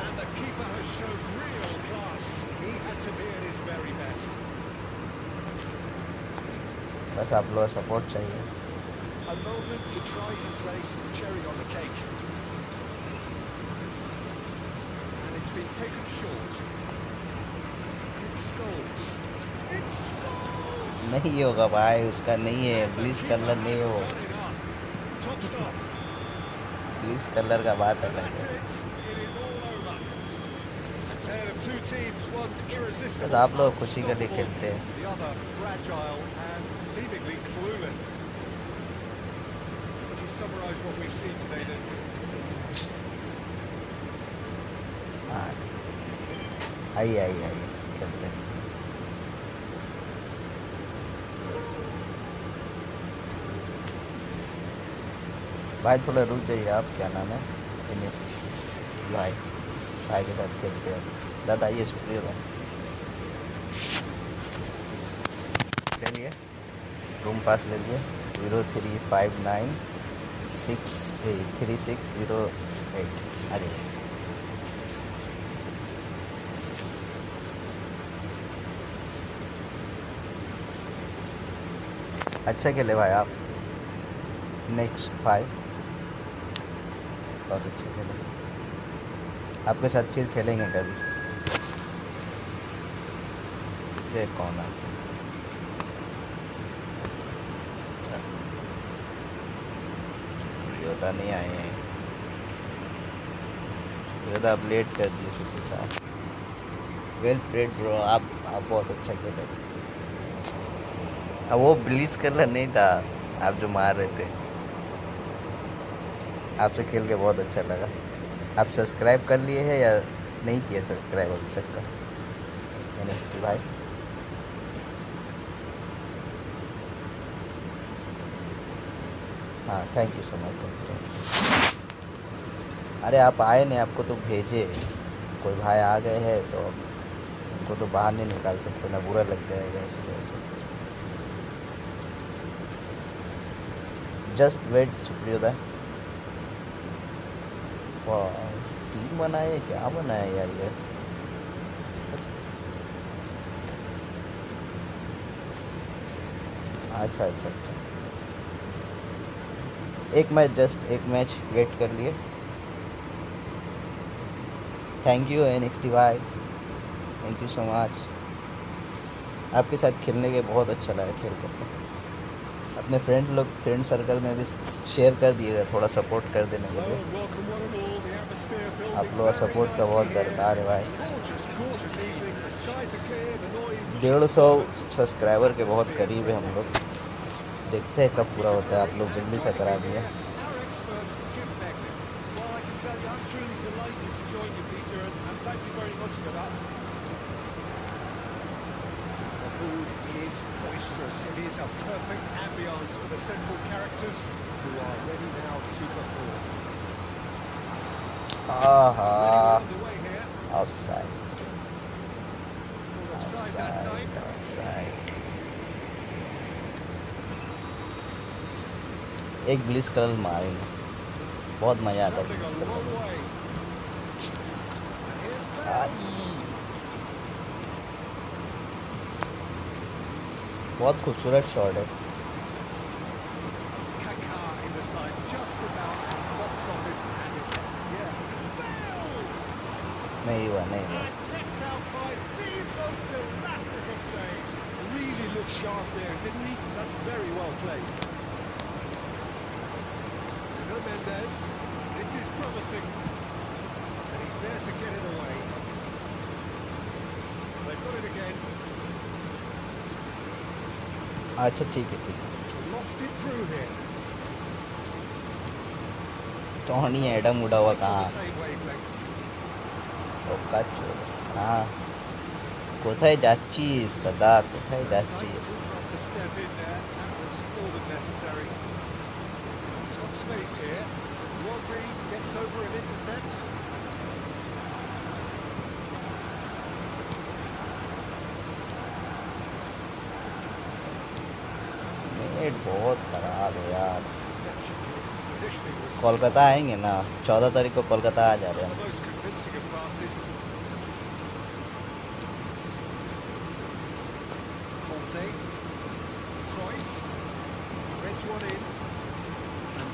Speaker 1: And the keeper has shown real class. He had to be at his very best.
Speaker 4: बस आप लोग सपोर्ट चाहिए।
Speaker 2: A moment to try and place the cherry on the cake.
Speaker 1: And it's been taken short. It scores. It scores!
Speaker 4: नहीं होगा भाई, उसका नहीं है, ब्लिस कलर नहीं है वो,
Speaker 1: Done enough. Top stop.
Speaker 4: Bliss colour का बात
Speaker 1: So
Speaker 4: अलग
Speaker 1: that's
Speaker 4: है।
Speaker 1: it. It is all over. A tale of two teams, one irresistible,
Speaker 4: तो आप लोग खुशी के लिए
Speaker 1: unstoppable,
Speaker 4: खेलते हैं।
Speaker 1: the other fragile and seemingly clueless. Would you summarise what we've seen today, don't you?
Speaker 4: हाँ, आइए खेलते हैं। भाई थोड़ा रुक जाइए आप, क्या नाम है, इनिस भाई के साथ खेलते हैं। दादा आइए, शुक्रिया ले लिए, रूम पास ले लिए। 0359363608 अरे अच्छा खेले भाई आप। नेक्स्ट 5 बहुत अच्छे खेले, आपके साथ फिर खेलेंगे कभी। देख कौन है, योदा नहीं आए हैं, योदा आप लेट कर दिए सुबह साहब। वेल प्लेड ब्रो, आप बहुत अच्छा खेले। अब वो ब्लिस कलर नहीं था, आप जो मार रहे थे। आपसे खेल के बहुत अच्छा लगा। आप सब्सक्राइब कर लिए हैं या नहीं किए सब्सक्राइब अभी तक का? एनएसटी भाई हाँ, thank you so much, thank you so much. अरे आप आए नहीं, आपको तो भेजे, कोई भाई आ गए हैं तो उनको तो बाहर नहीं निकाल सकते ना, बुरा लग जाएगा इस वजह से। जस्ट वेट सुप्रियोदय। वाह, टीम बनाए, क्या बनाया यार ये। अच्छा, एक मैच वेट कर लिए। थैंक यू एनएक्सटी भाई, थैंक यू सो मच। आपके साथ खेलने के बहुत अच्छा लगा खेल करके। अपने फ्रेंड सर्कल में भी शेयर कर दिएगा, थोड़ा सपोर्ट कर देने के लिए। आप लोग सपोर्ट का बहुत दरकार है भाई। 150 सब्सक्राइबर के बहुत करीब है हम लोग, देखते हैं कब पूरा होता है। आप लोग जल्दी से करा दिए।
Speaker 1: It is a perfect ambience for the central characters who are ready now to perform.
Speaker 4: आहा,
Speaker 1: Underway here.
Speaker 4: ऑफसाइड। एक ब्लिस कलर मारेंगे, बहुत मजा आता है ब्लिस कलर में। बहुत खूबसूरत शॉट है। नहीं हुआ।
Speaker 2: Really looked sharp there, didn't he? That's very well played.
Speaker 1: Mendez, this is promising, and he's there to get it away. They've got it again.
Speaker 4: अच्छा ठीक है।
Speaker 1: Lofted through here.
Speaker 4: Tony Adam उड़ा हुआ कहाँ?
Speaker 1: Same wavelength.
Speaker 4: हाँ, কোথায় যাচ্ছিস দাদা, কোথায় যাচ্ছিস?
Speaker 1: To step in there, that was more than necessary. Top space here. Rodri gets over and intercepts.
Speaker 4: Net बहुत खराब है यार।
Speaker 1: Positioning was
Speaker 4: कोलकाता आएंगे ना, 14 तारीख को कोलकाता आ जा रहे
Speaker 1: the
Speaker 4: हैं।
Speaker 1: most convincing of passes. Conte. Cruyff.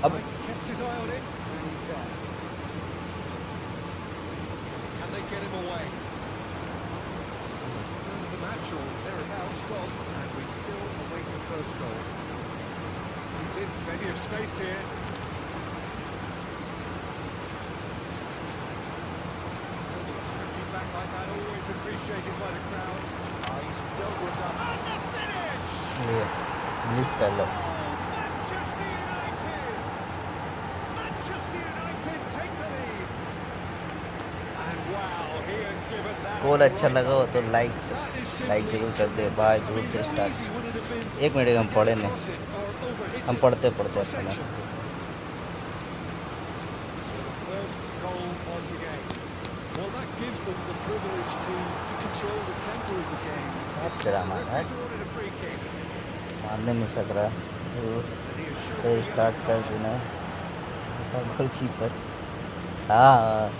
Speaker 4: अब
Speaker 1: Kept his eye on it, and he's there. Can they get him away? End of the match or thereabouts, well, and we still await the first goal. He's in plenty of space here. Stepping back like that, always appreciated by the crowd.
Speaker 2: He's dealt with that.
Speaker 1: And the finish!
Speaker 4: ये miss कर लो.
Speaker 1: Manchester United! Manchester United take the lead! And wow, he has given that...
Speaker 4: गोल अच्छा लगा हो तो like जरूर कर दे. Bye दूर से स्टार्ट. एक मिनट हम पढ़े नहीं. हम पढ़ते अपना.
Speaker 1: First goal of the game.
Speaker 2: Well, that gives them the privilege to control the tempo of the game.
Speaker 4: बहुत तेरा मार है.
Speaker 1: He's awarded a free kick.
Speaker 4: मारने नहीं सक रहा.
Speaker 1: And he has shown
Speaker 4: सही
Speaker 1: the
Speaker 4: स्टार्ट
Speaker 1: other
Speaker 4: कर
Speaker 1: half.
Speaker 4: देना. गोलकीपर. हाँ.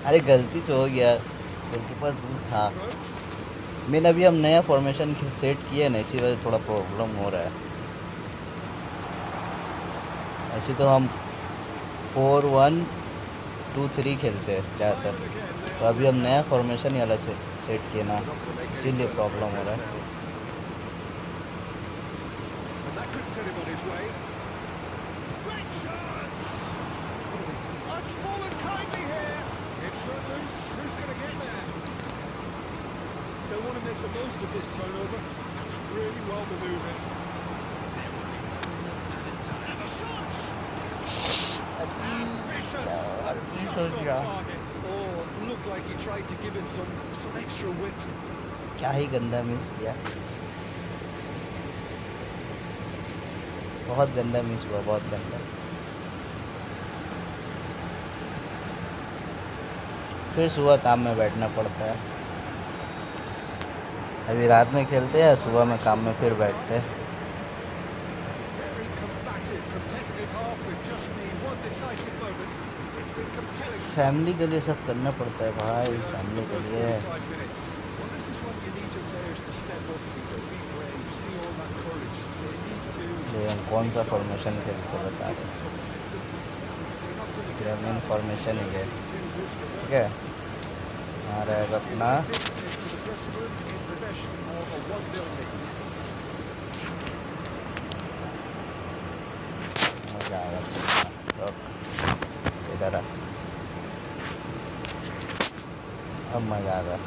Speaker 4: अरे गलती तो हो गया. गोलकीपर दूर था. मैंने अभी हम नया फॉर्मेशन सेट किया ना, इसी वजह से थोड़ा प्रॉब्लम हो रहा है. ऐसे तो हम 4-1-2-3 खेलते हैं ज़्यादातर. तो अभी हम नया फॉर्मेशन ही अलग से सेट किए ना, इसीलिए प्रॉब्लम हो रहा है.
Speaker 1: And that could set him on his way. Great shot! That's fallen kindly here. It's run loose. Who's going to get there?
Speaker 2: They want to make the most of this turnover.
Speaker 1: That's really well maneuvered. And the shot!
Speaker 4: गया.
Speaker 2: Oh, looked like he tried to give it some extra width.
Speaker 4: क्या ही गंदा miss किया. बहुत गंदा miss हुआ, बहुत गंदा. फिर सुबह काम में बैठना पड़ता है. अभी रात में खेलते हैं, सुबह में काम में फिर बैठते हैं.
Speaker 1: Very combative, competitive half with just the one decisive moment. It's been compelling.
Speaker 4: Family के लिए सब करना पड़ता है भाई. फैमिली के लिए.
Speaker 1: 5 minutes.
Speaker 2: Well, this is when you need your players to step up, Peter. Be brave. See all that courage. They need to.
Speaker 4: ये हम कौन सा फॉर्मेशन खेलते बता रहे हैं. ग्रामीण फॉर्मेशन ही है. ठीक है. यहाँ रहेगा अपना. मजा आएगा. इधर आ. अब मजा आ गया.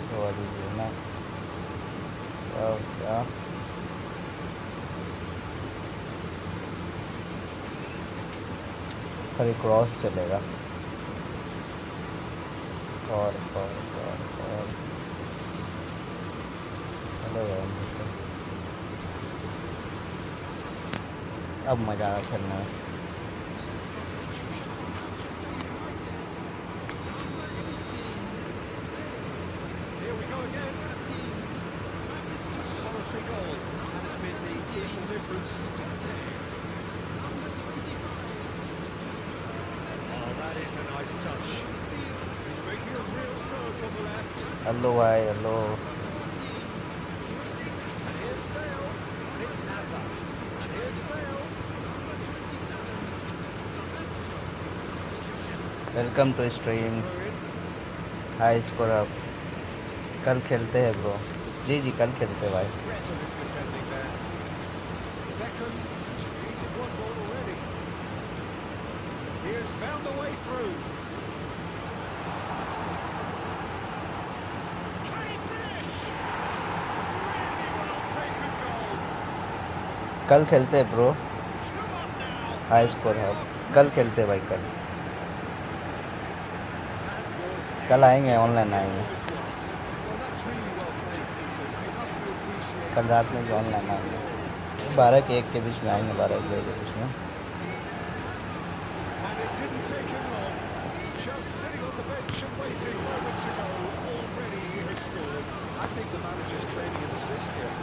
Speaker 4: तो अभी ना क्या खाली क्रॉस चलेगा. और चलो यार. अब मज़ा आ खेलने में.
Speaker 1: Here we go again. A solitary goal, and it's been the crucial difference. Oh, that is a nice touch. He's making a real surge on the left.
Speaker 4: Hello भाई. Hello.
Speaker 1: And here's Bale, and it's Nazar. And here's Bale.
Speaker 4: Welcome to stream. High score up. कल खेलते हैं bro. जी कल खेलते हैं भाई.
Speaker 1: Resolute defending there. Beckham, beaten one ball already. He has found a way through. Can he finish? Really well taken goal.
Speaker 4: कल खेलते हैं bro.
Speaker 1: 2 up now.
Speaker 4: High score up. कल खेलते हैं भाई.
Speaker 1: That was
Speaker 4: कल आएंगे, ऑनलाइन आएंगे.
Speaker 2: Well, that's really well played, Peter. You have to appreciate.
Speaker 4: कल रात में भी ऑनलाइन आएंगे. 12 के 1 के बीच में आएंगे. 12 के 1 के बीच में.
Speaker 1: And it didn't take him long. Just sitting on the bench and waiting moments ago. Already he has scored.
Speaker 2: I think the manager's claiming an assist here.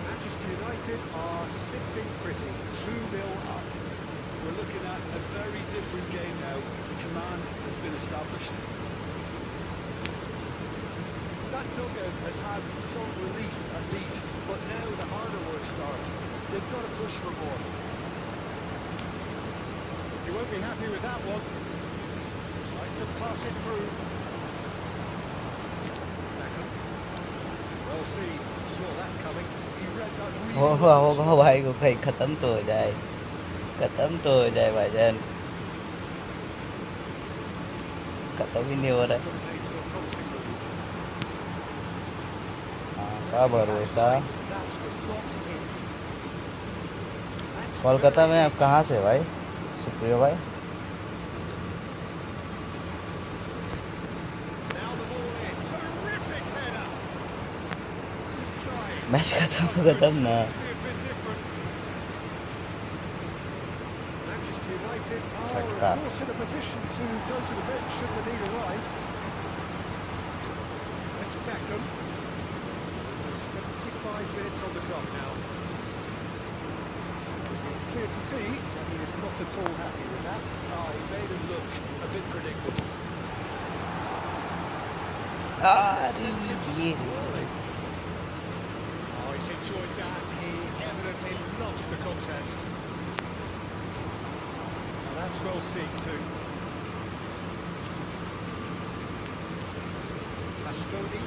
Speaker 1: Manchester United are sitting pretty, 2-0 up.
Speaker 2: We're looking at a very different game now. The command has That dugout has had some relief at least, but now the harder work starts. They've got to push for more.
Speaker 1: You won't be happy with that one. Tries to pass it through. Beckham. Well seen. Saw that coming. He read that really
Speaker 4: होगा
Speaker 1: well.
Speaker 4: होगा भाई को कहीं ख़त्म तो हो जाए, ख़त्म तो हो जाए भाईजान, ख़त्म ही नहीं हो रहा है।
Speaker 1: Dominate to a promising move.
Speaker 4: हाँ, का भरोसा।
Speaker 1: That was not it. That's
Speaker 4: Kolkata में आप कहाँ से भाई, सुप्रियो भाई?
Speaker 1: now the ball in. Terrific header. Trying.
Speaker 4: Match ख़त्म ना।
Speaker 1: Be a bit different. Manchester United are,
Speaker 4: Chakka.
Speaker 1: of course, in a position to go to the bench should the need arise. That's Beckham. There's 75 minutes on the clock now. It's clear to see that he is not at all happy with that.
Speaker 2: Oh, he made him look a bit predictable.
Speaker 1: Oh, he's enjoyed that. He evidently loves the contest. And that's well seen too. Bastoni.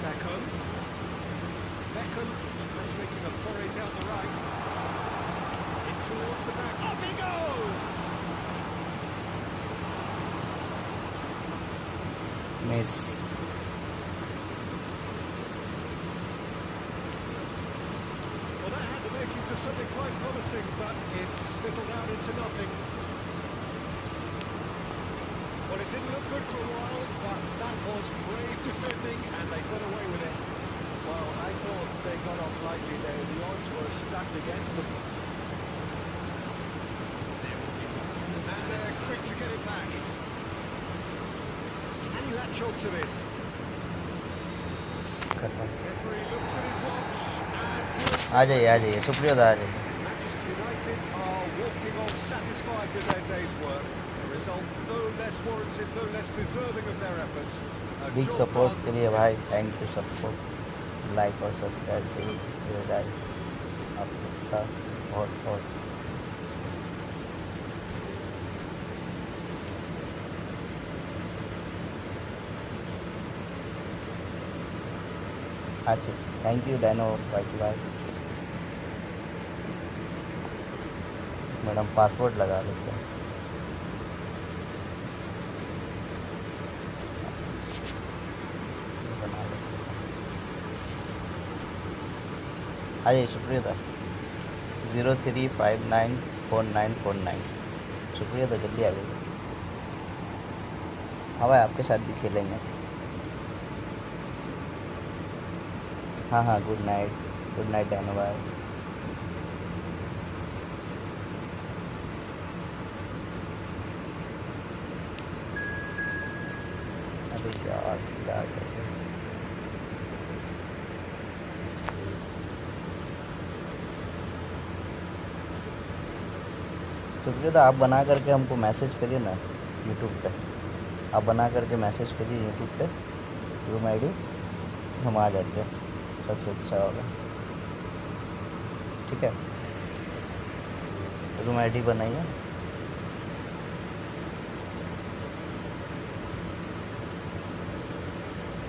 Speaker 1: Beckham. Beckham is making a foray down the right. In towards the back. Up he goes!
Speaker 4: Miss.
Speaker 1: Well, that had the makings of something quite promising, but it's fizzled out into nothing. Well, it didn't look good for a while, but that was brave defending, and they got away with it.
Speaker 2: Well, I thought they got off lightly there. The odds were stacked against them.
Speaker 1: And they're quick to get it back. Can he latch on to this?
Speaker 4: खत्म।
Speaker 1: Referee looks at his watch and
Speaker 4: आ जाइए सुप्रियो दा आ जाइए।
Speaker 1: Manchester United are walking off satisfied with their day's work. The result no less warranted, no less deserving of their efforts. A
Speaker 4: big
Speaker 1: job
Speaker 4: support
Speaker 1: done.
Speaker 4: के लिए भाई, thank you support, like और subscribe जरूर guys, आप सबका बहुत बहुत। अच्छा, थैंक यू डैनो भाई। मैडम पासवर्ड लगा लेते हैं। बना लेते हैं। आ जाइए सुप्रिया 03594949। सुप्रिया जल्दी आ जाइए। हाँ भाई, आपके साथ भी खेलेंगे। हाँ, गुड नाइट डैनो भाई। अरे यार, आ गए। सुप्रिया आप बना करके हमको मैसेज करिए ना यूट्यूब पे। आप बना करके मैसेज करिए यूट्यूब पे रूम आईडी, हम आ जाते हैं, सबसे अच्छा होगा। ठीक है, रूम आईडी बनाइए।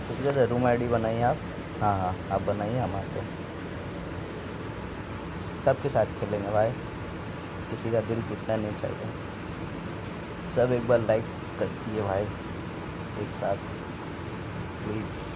Speaker 4: सुप्रिया रूम आईडी बनाइए आप। हाँ, आप बनाइए, हम आते हैं। सबके साथ खेलेंगे भाई, किसी का दिल टूटना नहीं चाहिए। सब एक बार लाइक कर दिए भाई एक साथ प्लीज़।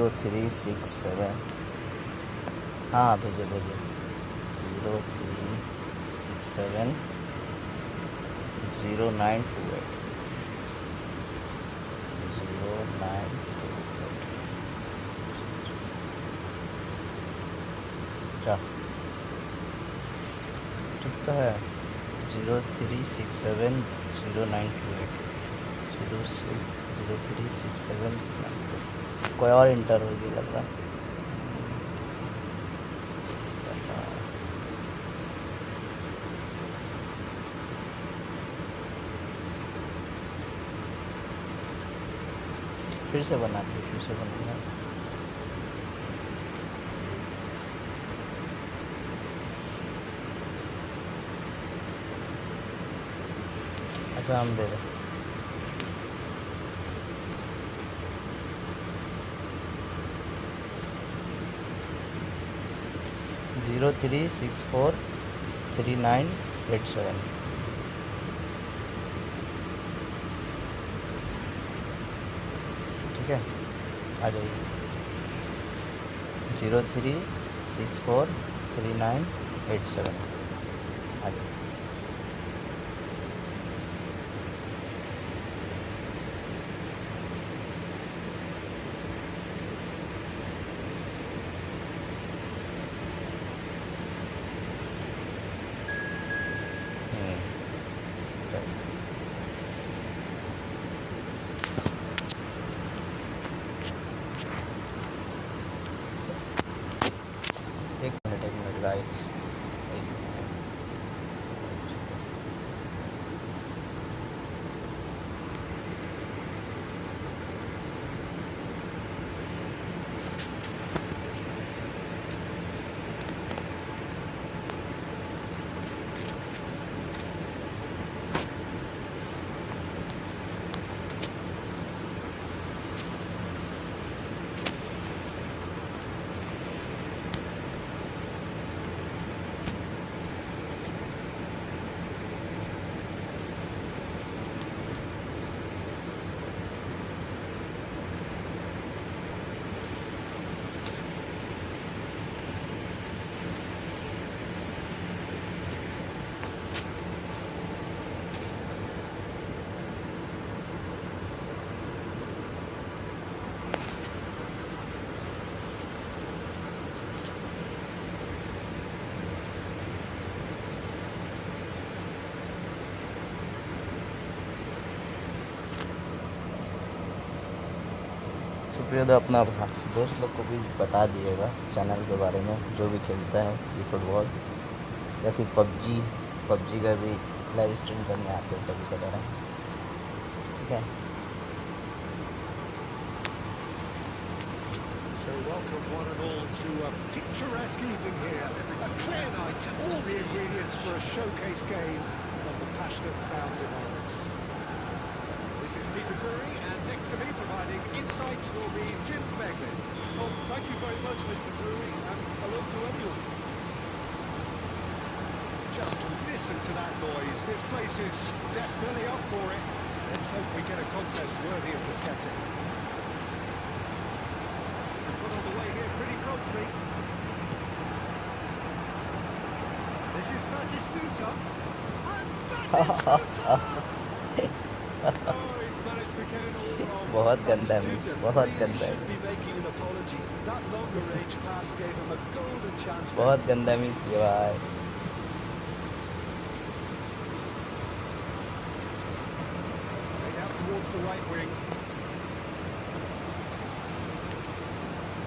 Speaker 4: 0367 हाँ भेजे 0367 0928 अच्छा ठीक तो है 03670928 0367 कोई और इंटर होगी लग रहा है। फिर से बना अच्छा हम दे रहे 03643987 ठीक है आ जाइए 03643987 आ जाइए। एक मिनट गाइस सुप्रिया तो अपना दोस्त लोग को भी बता दिएगा चैनल के बारे में जो भी खेलता है ये फुटबॉल या फिर पबजी का भी लाइव स्ट्रीम करने आते हैं कभी कभार ठीक है।
Speaker 1: So welcome one and all to a picturesque evening here. A clear night, all the ingredients for a showcase game on the passionate crowd in Oryx. This is Peter Drury, and next to me providing insights will be Jim Beglin.
Speaker 2: Well, thank you very much, Mr. Drury, and hello to everyone.
Speaker 1: Just listen to that noise. This place is definitely up for it. Let's hope we get a contest worthy of the setting. Got on the way here pretty promptly. This is Batistuta. And Batistuta! Oh, he's managed to get it all wrong.
Speaker 4: बहुत गंदा miss बहुत गंदा
Speaker 2: Should be making an apology. That longer range pass gave him a golden chance.
Speaker 4: बहुत गंदा miss किया भाई
Speaker 1: Played out towards the right wing.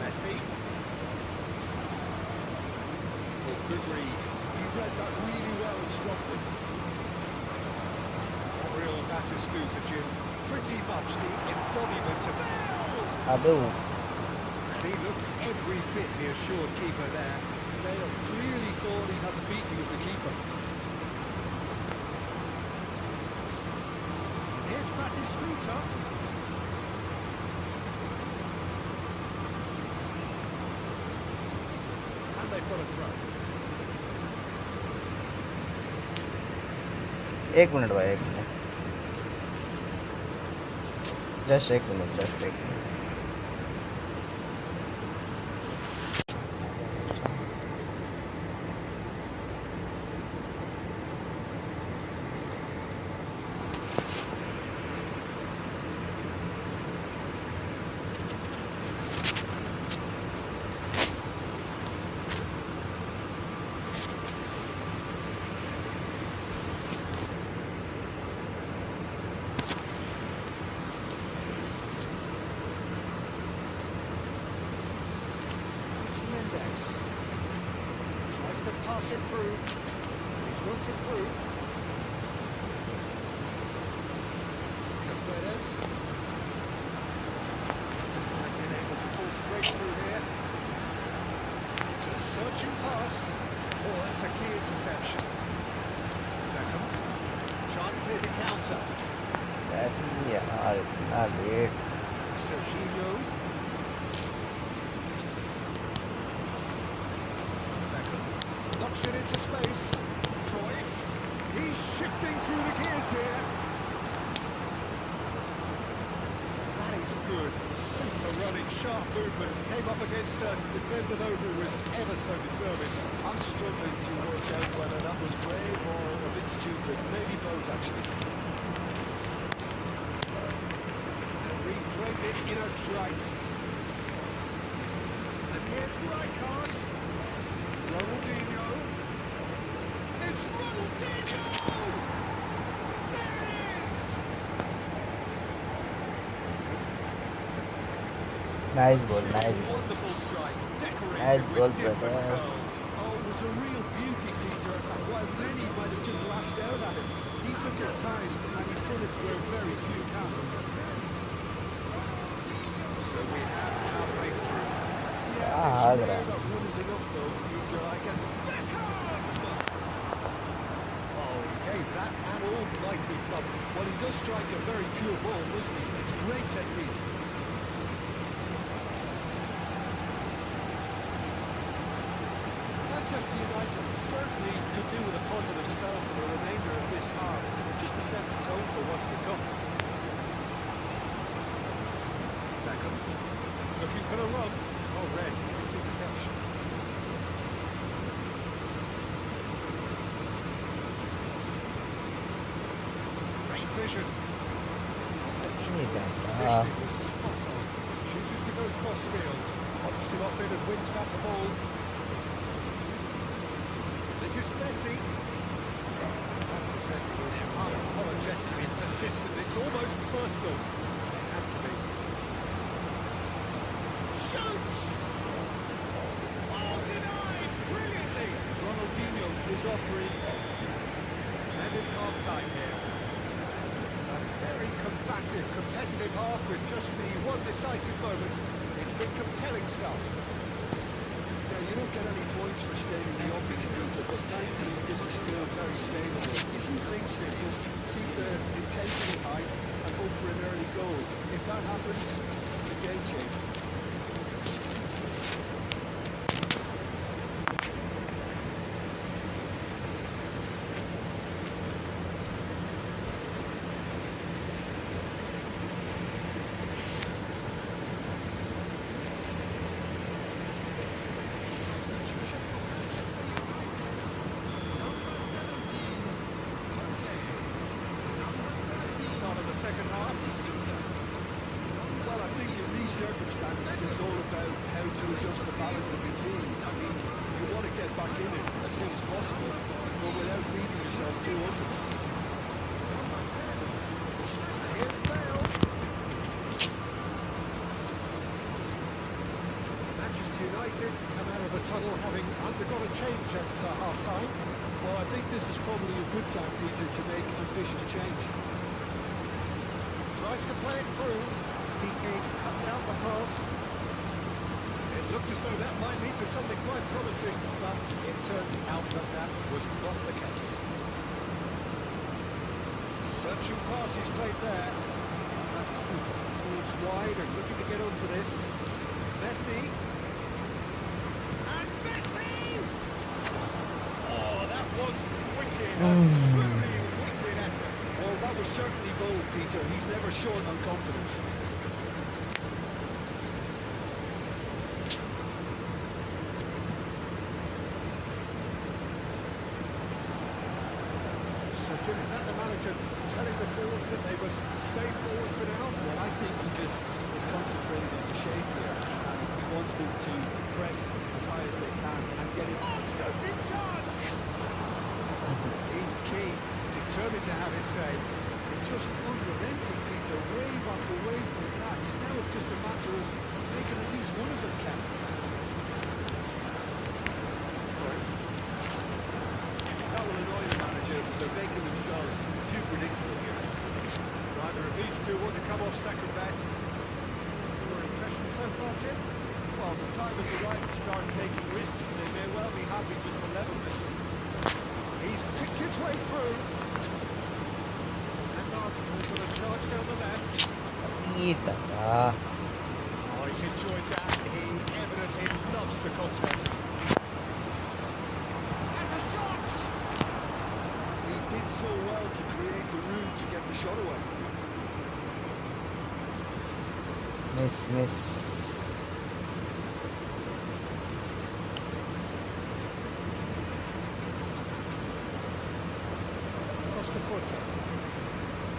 Speaker 1: Messi.
Speaker 2: Well, good read. He read that really well and stopped it.
Speaker 1: Gabriel Batistuta, Jim. Pretty much the embodiment of
Speaker 4: अबे वो
Speaker 1: And he looked every bit the assured keeper there.
Speaker 2: Bale clearly thought he had the beating of the keeper.
Speaker 1: Here's Batistuta. And they've got a throw.
Speaker 4: एक minute भाई एक minute just एक minute
Speaker 1: Jota.
Speaker 4: अरे यार इतना late
Speaker 1: Serginho. Knocks it into space. Cruyff. He's shifting through the gears here. That is good. Super running, sharp movement. Came up against a defender though who was ever so determined.
Speaker 2: I'm struggling to work out whether that was brave or a bit stupid. Maybe both, actually.
Speaker 1: Replayed it in a trice. And here's Rijkaard. Ronaldinho. It's Ronaldinho! There it is!
Speaker 4: nice goal
Speaker 2: Wonderful strike. Decorated
Speaker 4: Nice
Speaker 2: with
Speaker 4: goal,
Speaker 2: different
Speaker 4: brother.
Speaker 2: goal. Oh, it was a real beauty, Peter. And while many might have just lashed out at him, he took his time and he put it where very few can.
Speaker 1: So we have now breakthrough.
Speaker 2: Yeah,
Speaker 4: Ah,
Speaker 2: it's
Speaker 4: gra-
Speaker 2: rare that one is enough, though, Peter. I get it.
Speaker 1: Oh, he gave that an almighty thump.
Speaker 2: Well, he does strike a very pure ball, doesn't he? It's great technique. Manchester United certainly could do with a positive spell for the remainder of this half, just to set the tone for what's to come.
Speaker 1: Beckham. Looking for the run. Oh, red. This interception. Great vision.
Speaker 4: ठीक है
Speaker 1: Positioning was spot on. Chooses to go cross field. Pops it off in and wins back the ball. This is Messi. That defender was unapologetically persistent. It's almost personal. It had to be. Shoots! Oh, denied! Brilliantly!
Speaker 2: Ronaldinho is offering.
Speaker 1: And it's half-time here. A very combative, competitive half with just the one decisive moment. It's been compelling stuff.
Speaker 2: Yeah, you don't get any points for staying in the obvious, Peter, but thankfully this is still very saleable. Keep things simple, keep the intensity high, and hope for an early goal. If that happens, it's a game changer.
Speaker 1: Start of the second half.
Speaker 2: Well, I think in these circumstances, it's all about how to adjust the balance of your team. I mean, you want to get back in it as soon as possible, but without leaving yourself too under.
Speaker 1: Here's Bale. Manchester United come out of the tunnel having undergone a change at half-time.
Speaker 2: Well, I think this is probably a good time, Peter, to make ambitious change.
Speaker 1: Tries to play it through. Piqué cuts out the pass. It looked as though that might lead to something quite promising, but it turned out that that was not the case. Searching pass is played there. Moves wide and looking to get onto this. Messi. And Messi! Oh, that was wicked. A truly wicked effort.
Speaker 2: Well, that was certainly bold, Peter. He's never short on confidence.
Speaker 1: So, Jim, is that the manager telling the forwards that they must stay forward for now?
Speaker 2: Well, I think he just is concentrating on the shape here, and he wants them to press as high as they can and get it.
Speaker 1: Oh, shooting chance! He's keen, determined to have his say.
Speaker 2: Just unrelenting, Peter. Wave after wave of attacks. Now it's just a matter of making at least one of them count. That will annoy the manager. They're making themselves too predictable here.
Speaker 1: Neither of these two want to come off second best. Your impression so far, Jim?
Speaker 2: Well, the time has arrived to start taking risks. They may well be happy just to level this.
Speaker 1: He's picked his way through. Hazard play on the left.
Speaker 4: Ita.
Speaker 1: Oh, he's enjoyed that. He evidently loves the contest. Has a shot!
Speaker 2: He did so well to create the room to get the shot away.
Speaker 4: Miss.
Speaker 1: Across the footer.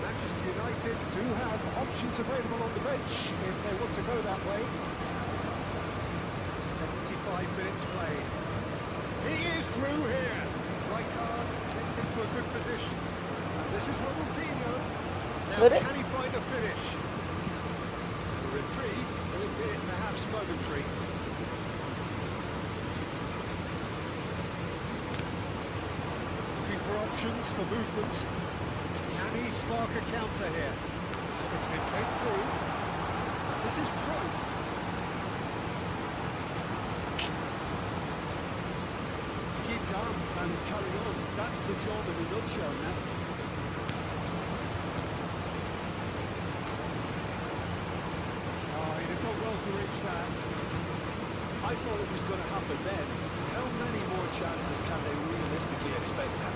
Speaker 1: Manchester United do have options available on the bench if they want to go that way. 75 minutes played. He is through here. Right card gets into a good position. And this is Ronaldinho. Now,
Speaker 4: Ready?
Speaker 1: can he find a finish? The reprieve, albeit perhaps momentary. Looking for options for movement. Can he spark a counter here? It's been played through. This is Kroos.
Speaker 2: Keep calm and carry on. That's the job in a nutshell now.
Speaker 1: Oh, he'd have done well to reach that.
Speaker 2: I thought it was going to happen then. How many more chances can they realistically expect now?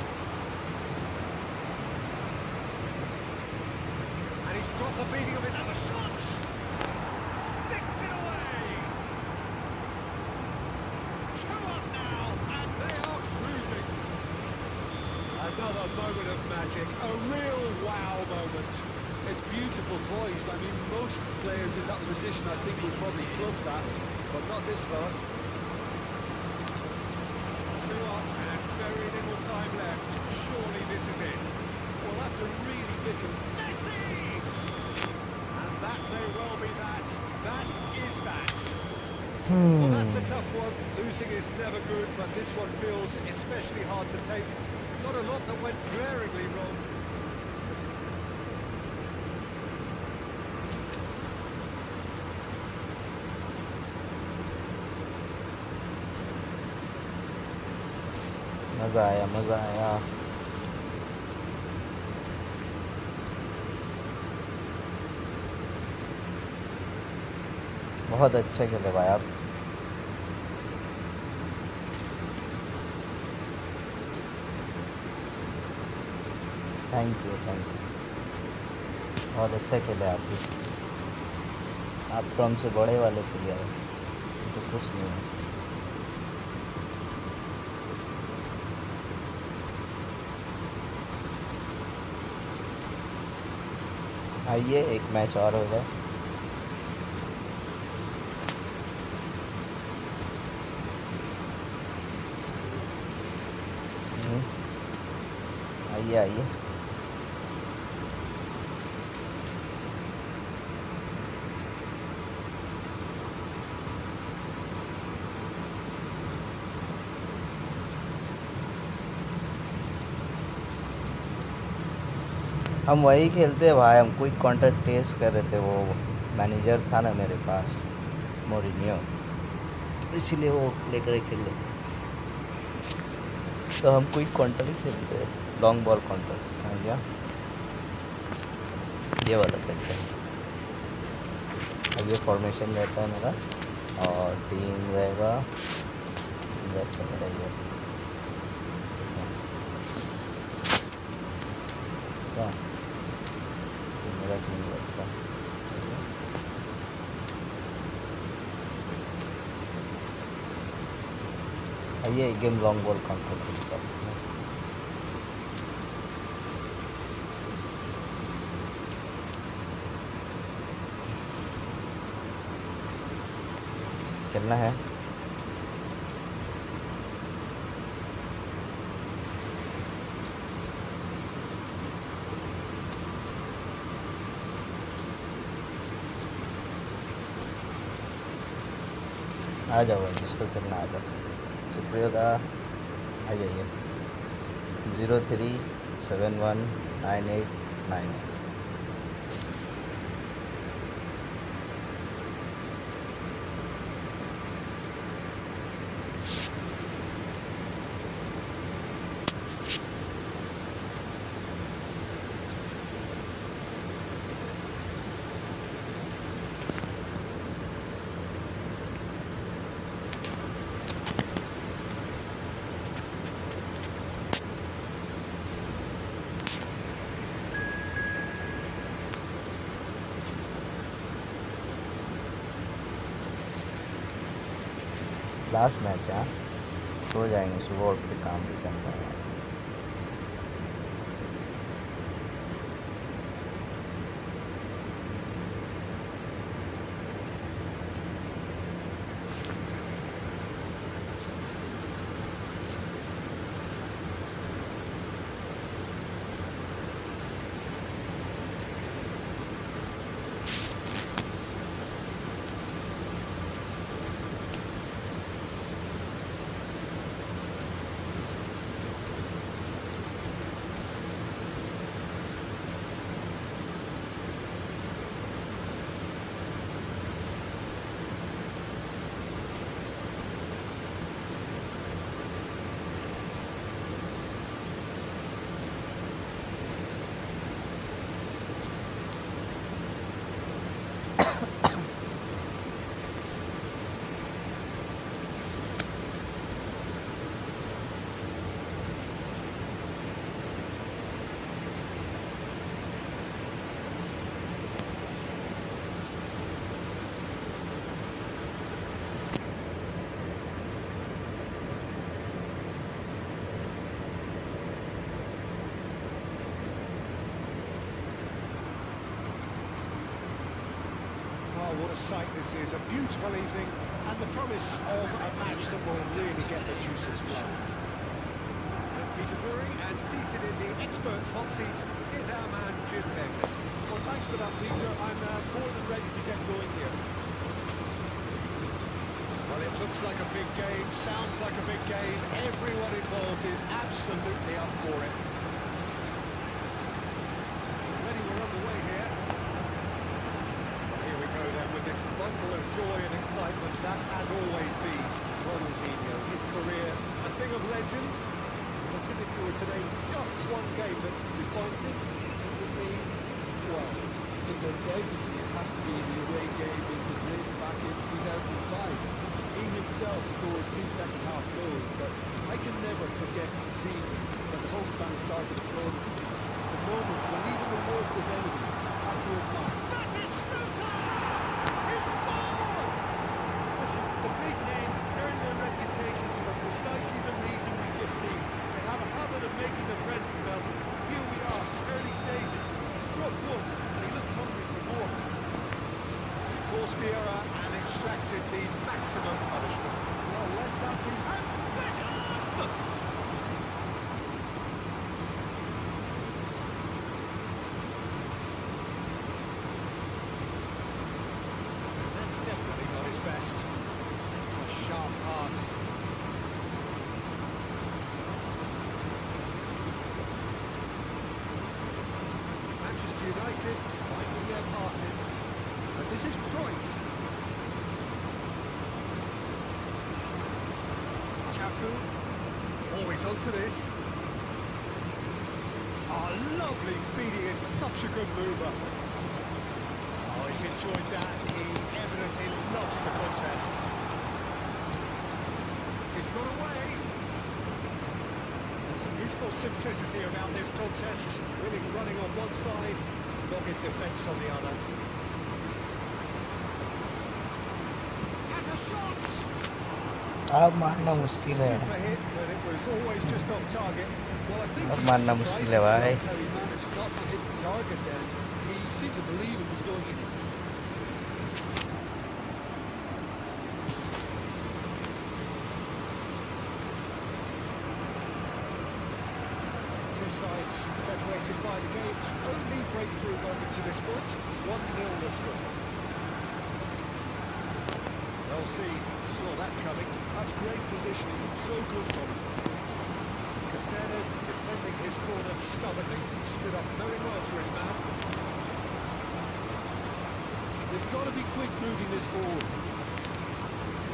Speaker 1: And he's got the beating of another shot. Sticks it away. 2 up now, and they are cruising. Another moment of magic, a real wow moment.
Speaker 2: It's beautiful poise. I mean, most players in that position, I think, would probably fluff that, but not this fella.
Speaker 1: 2 up and very little time left. Surely this is it.
Speaker 2: Well, that's a really bitter...
Speaker 1: Messi! And that may well be that. That is that. Well, that's a tough one. Losing is never good, but this one feels especially hard to take. Not a lot that went glaringly wrong.
Speaker 4: मज़ा आया बहुत अच्छा खेले भाई आप thank you बहुत अच्छा खेले आप भी आप तो हमसे बड़े वाले प्लेयर हैं तो कुछ नहीं है आइए एक मैच और हो जाए आइए हम वही खेलते भाई हम कोई काउंटर टेस्ट कर रहे थे वो मैनेजर था ना मेरे पास मोरिनियो इसीलिए वो लेकर खेल लेते तो हम कोई काउंटर ही खेलते लॉन्ग बॉल काउंटर क्या ये वाला खेलते हैं अब ये फॉर्मेशन रहता है मेरा और टीम रहेगा अच्छा मेरा ये क्या मेरा टीम रहता ये गेम लॉन्ग बॉल काउंटर खेलता हूँ खेलना है आ जाओ जिसको खेलना आ जाओ सुप्रिया आ जाइए 03719898 लास्ट मैच है, सो जाएंगे, सुबह उठ के काम भी करना है।
Speaker 1: Oh, what a sight this is, a beautiful evening, and the promise of a match that will really get the juices flowing. Peter Drury, and seated in the experts' hot seat is our man Jim Begley.
Speaker 2: Well, thanks for that, Peter. I'm more than ready to get going here.
Speaker 1: Well, it looks like a big game, sounds like a big game, everyone involved is absolutely up for it. Ready, we're on the way here. Here we go then with this bundle of joy and excitement that has always been Ronaldinho. His career, a thing of legend. But if you were to name just one game that defines it, it would be, well,
Speaker 2: In the day, it has to be the away game in Madrid back in 2005. He himself scored 2 second-half goals, but I can never forget the scenes when the home fans started applauding. The moment when even the worst of enemies had to admire.
Speaker 1: that is Snuta! He scored!
Speaker 2: Listen, the big names earn their reputations for precisely the reason we just seen. They have a habit of making their presence felt. Here we are, early stages. He struck one, and he looks hungry for more.
Speaker 1: He forced the error and extracted the maximum punishment.
Speaker 2: Well, let that be. And Beckham!
Speaker 1: That's definitely not his best. It's a sharp pass. Manchester United finding their passes. But this is Cruyff. Cafu. Always onto this. Oh, lovely feeding is such a good mover. Oh, he's enjoyed that. He evidently loves the contest. He's got away. There's some beautiful simplicity about this contest. Really running on one side, dogged defence on the other. Has a shot!
Speaker 4: अब मारना मुश्किल है,
Speaker 1: Super hit, but it was always just off target.
Speaker 2: Well, I think
Speaker 4: अब
Speaker 2: he
Speaker 4: मारना
Speaker 2: surprised
Speaker 4: मुश्किल है भाई।
Speaker 2: himself how he managed not to hit the target then. He seemed to believe it was going in.
Speaker 1: Two sides separated by the game's only breakthrough moment to this point. 1-0 the score. Well, see, saw that coming.
Speaker 2: That's great positioning. So good from him.
Speaker 1: Caceres defending his corner stubbornly, stood up very well to his man.
Speaker 2: They've got to be quick moving this forward.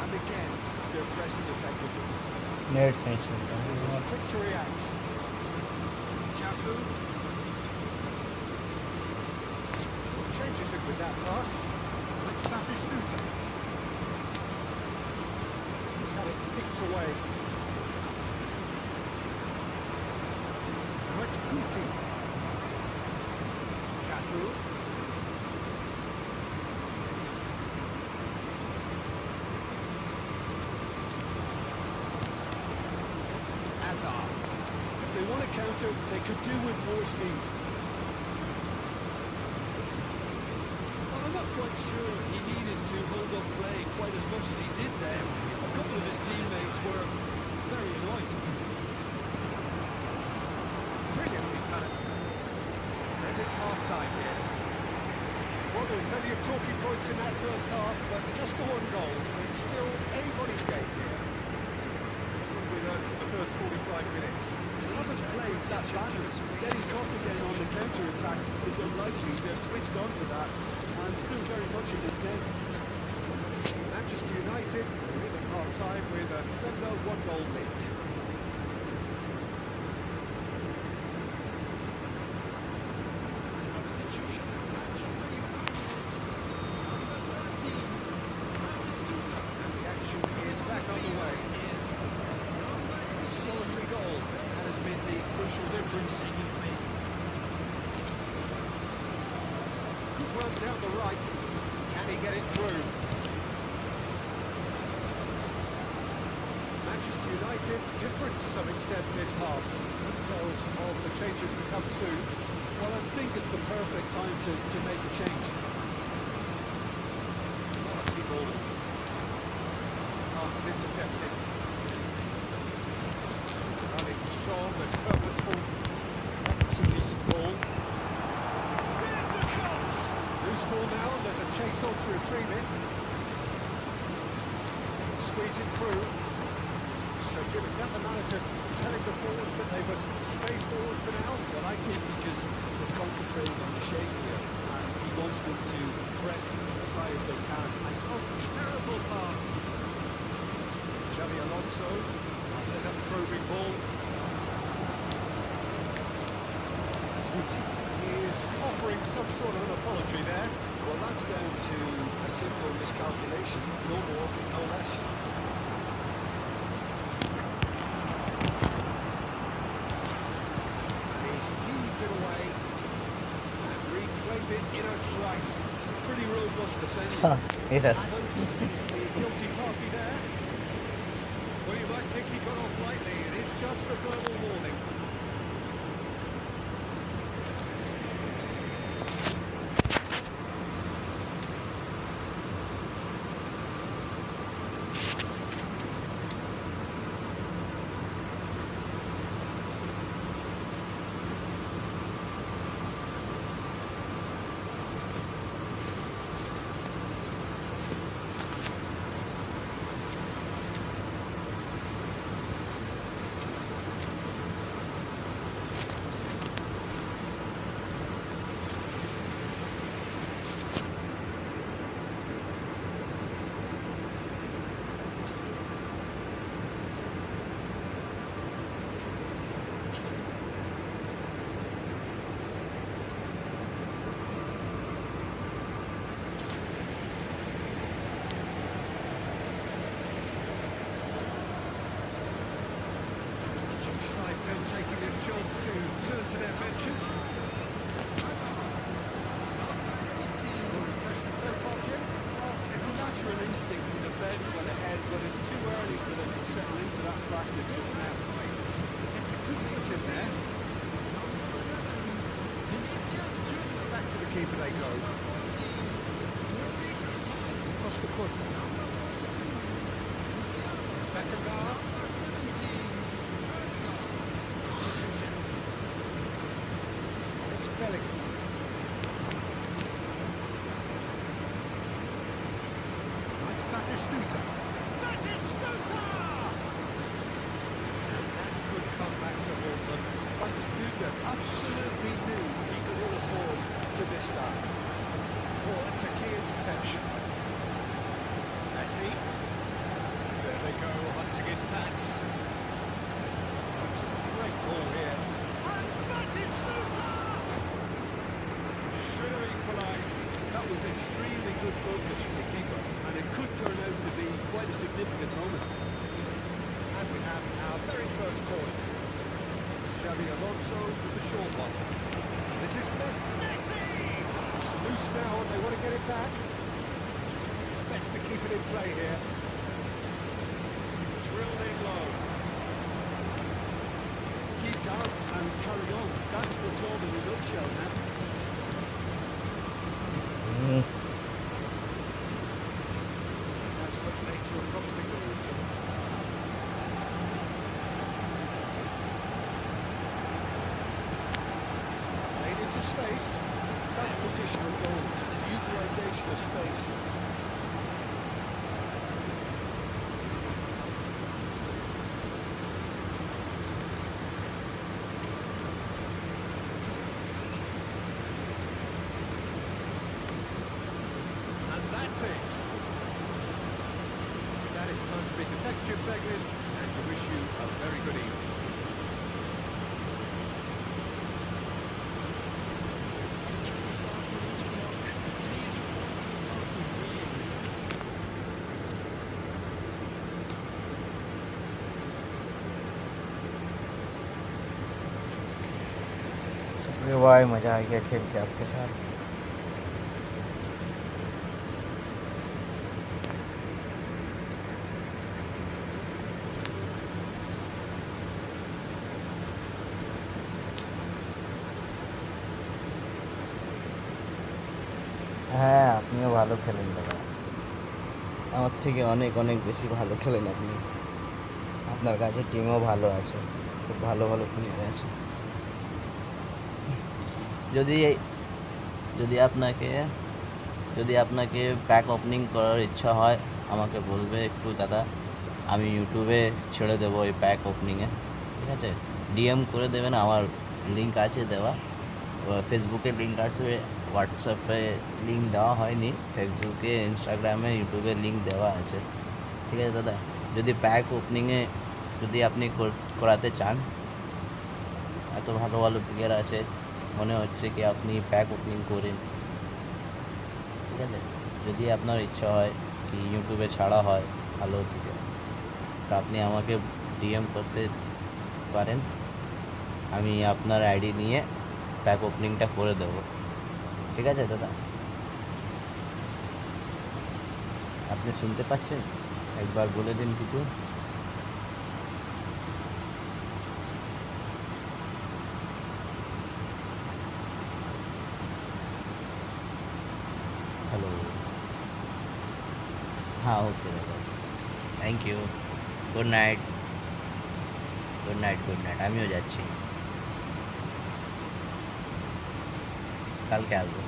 Speaker 2: And again, they're pressing effectively.
Speaker 4: Net नहीं चल रहा
Speaker 1: It was a quick to react. Cafu. Changes it with that pass. It's Batistuta. He's had it picked away. Now it's Kuti. Cafu.
Speaker 2: Peter, they could do with more speed. Well, I'm not quite sure he needed to hold up play quite as much as he did there. A couple of his teammates were very annoyed.
Speaker 1: Brilliantly done. And it's half-time here. Well, there were plenty of talking points in that first half, but just the one goal. It's still anybody's game here. We learned for the first 45 minutes.
Speaker 2: They haven't played that badly. Getting caught again on the counter-attack is unlikely. They're switched on to that and still very much in this game.
Speaker 1: Manchester United in at half-time with a slender one-goal lead. And the action is back underway. A solitary goal, that has been the crucial difference. Good run down the right. Can he get it through? Manchester United different to some extent this half. Details of the changes to come soon.
Speaker 2: Well, I think it's the perfect time to make a change.
Speaker 1: Quality ball. Pass is intercepted. Running strong and purposeful. That's a decent ball. Here's the shot! Loose ball now, and there's a chase on to retrieve it. Squeeze it through. So Jim, is that the manager telling the forwards that they must stay forward for now?
Speaker 2: Well, I think he just is concentrating on the shape here, and he wants them to press as high as they can.
Speaker 1: Oh, terrible pass. Xavi Alonso. There's a probing ball. Guti is offering some sort of an apology there.
Speaker 2: Well, that's down to a simple miscalculation, no more, no less.
Speaker 1: And he's heaved it away and reclaimed it in a trice.
Speaker 2: Pretty robust defending.
Speaker 4: Error.
Speaker 1: Adams is the guilty party there. Well, you might think he got off lightly. It is just a verbal warning. Chance to turn to their benches. Your impression so far, Jim?
Speaker 2: Well, it's a natural instinct to defend when ahead, but it's too early for them to settle into that practice just now.
Speaker 1: It's a good put in there. Back to the keeper they go. Across the court. Beckenbauer. Bellingham. Right, Batistuta. Batistuta! And that could come back to haunt them.
Speaker 2: Batistuta absolutely knew he could ill afford to miss that.
Speaker 1: Oh, it's a key interception. Messi. There they go, hunting in tax. That's a great ball here. And Batistuta! Should have equalised.
Speaker 2: That was extremely good focus from the keeper, and it could turn out to be quite a significant moment.
Speaker 1: And we have our very first corner. Xavi Alonso with the short one. This is Messi! It's loose now and they want to get it back. Best to keep it in play here. Drilled in low.
Speaker 2: Keep down. and carry on. That's the job in a nutshell now.
Speaker 1: That's what makes you a promising move. Played into space.
Speaker 2: That's positional goal, the utilisation of space.
Speaker 1: And that's it. That is time to be to thank Jim Beglin and to wish you a very good evening.
Speaker 4: अरे भाई मज़ा आ गया खेल के आपके साथ। হ্যাঁ, আপনিও ভালো খেলেন দাদা, আমার থেকে অনেক অনেক বেশি ভালো খেলেন আপনি। আপনার কাছে টিমও ভালো আছে, খুব ভালো ভালো প্লেয়ার আছে। যদি যদি আপনাকে যদি আপনাকে প্যাক ওপেনিং করার ইচ্ছা হয় আমাকে বলবে একটু দাদা, আমি ইউটিউবে ছেড়ে দেবো এই প্যাক ওপেনিংয়ে, ঠিক আছে? ডিএম করে দেবেন, আমার লিঙ্ক আছে দেওয়া, ফেসবুকে লিঙ্ক আছে, হোয়াটসঅ্যাপে লিঙ্ক দেওয়া হয়নি, ফেসবুকে, ইনস্টাগ্রামে, ইউটিউবে লিঙ্ক দেওয়া আছে, ঠিক আছে দাদা? যদি প্যাক ওপেনিংয়ে যদি আপনি করাতে চান, এত ভালো ভালো প্লেয়ার আছে, মনে হচ্ছে কি আপনি প্যাক ওপেনিং করেন, ঠিক আছে? যদি আপনার ইচ্ছা হয় কি ইউটিউবে ছাড়া হয় ভালো থেকে, তো আপনি আমাকে ডিএম করতে পারেন, আমি আপনার আইডি নিয়ে প্যাক ওপেনিংটা করে দেবো, ঠিক আছে দাদা? আপনি শুনতে পাচ্ছেন? একবার বলে দিন কিছু। হ্যালো, হ্যাঁ ওকে দাদা, thank you, good night, good night, good night. আমিও যাচ্ছি, কালকে আসবো।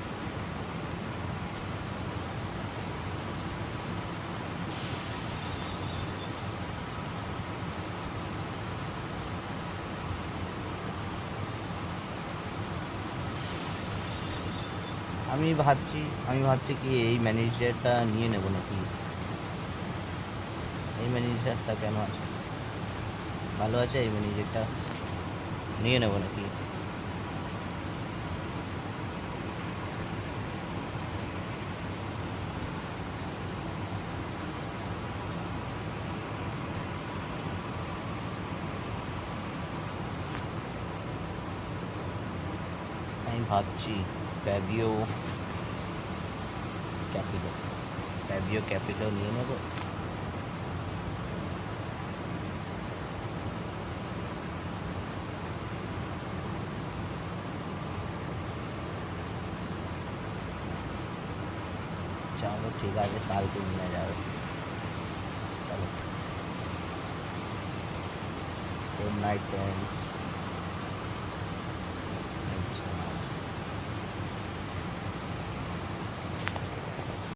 Speaker 4: আমি ভাবছি কি এই ম্যানেজারটা নিয়ে নেব নাকি? এই ম্যানেজারটা কেন আছে, ভালো আছে, এই ম্যানেজারটা নিয়ে নেব নাকি? আমি ভাবছি ফ্যাবিও ক্যাপিটাল নিয়ে নেব। चलो ठीक है, कालके निয়ে যাবে। चलो, गुड नाइट फ्रेंड्स।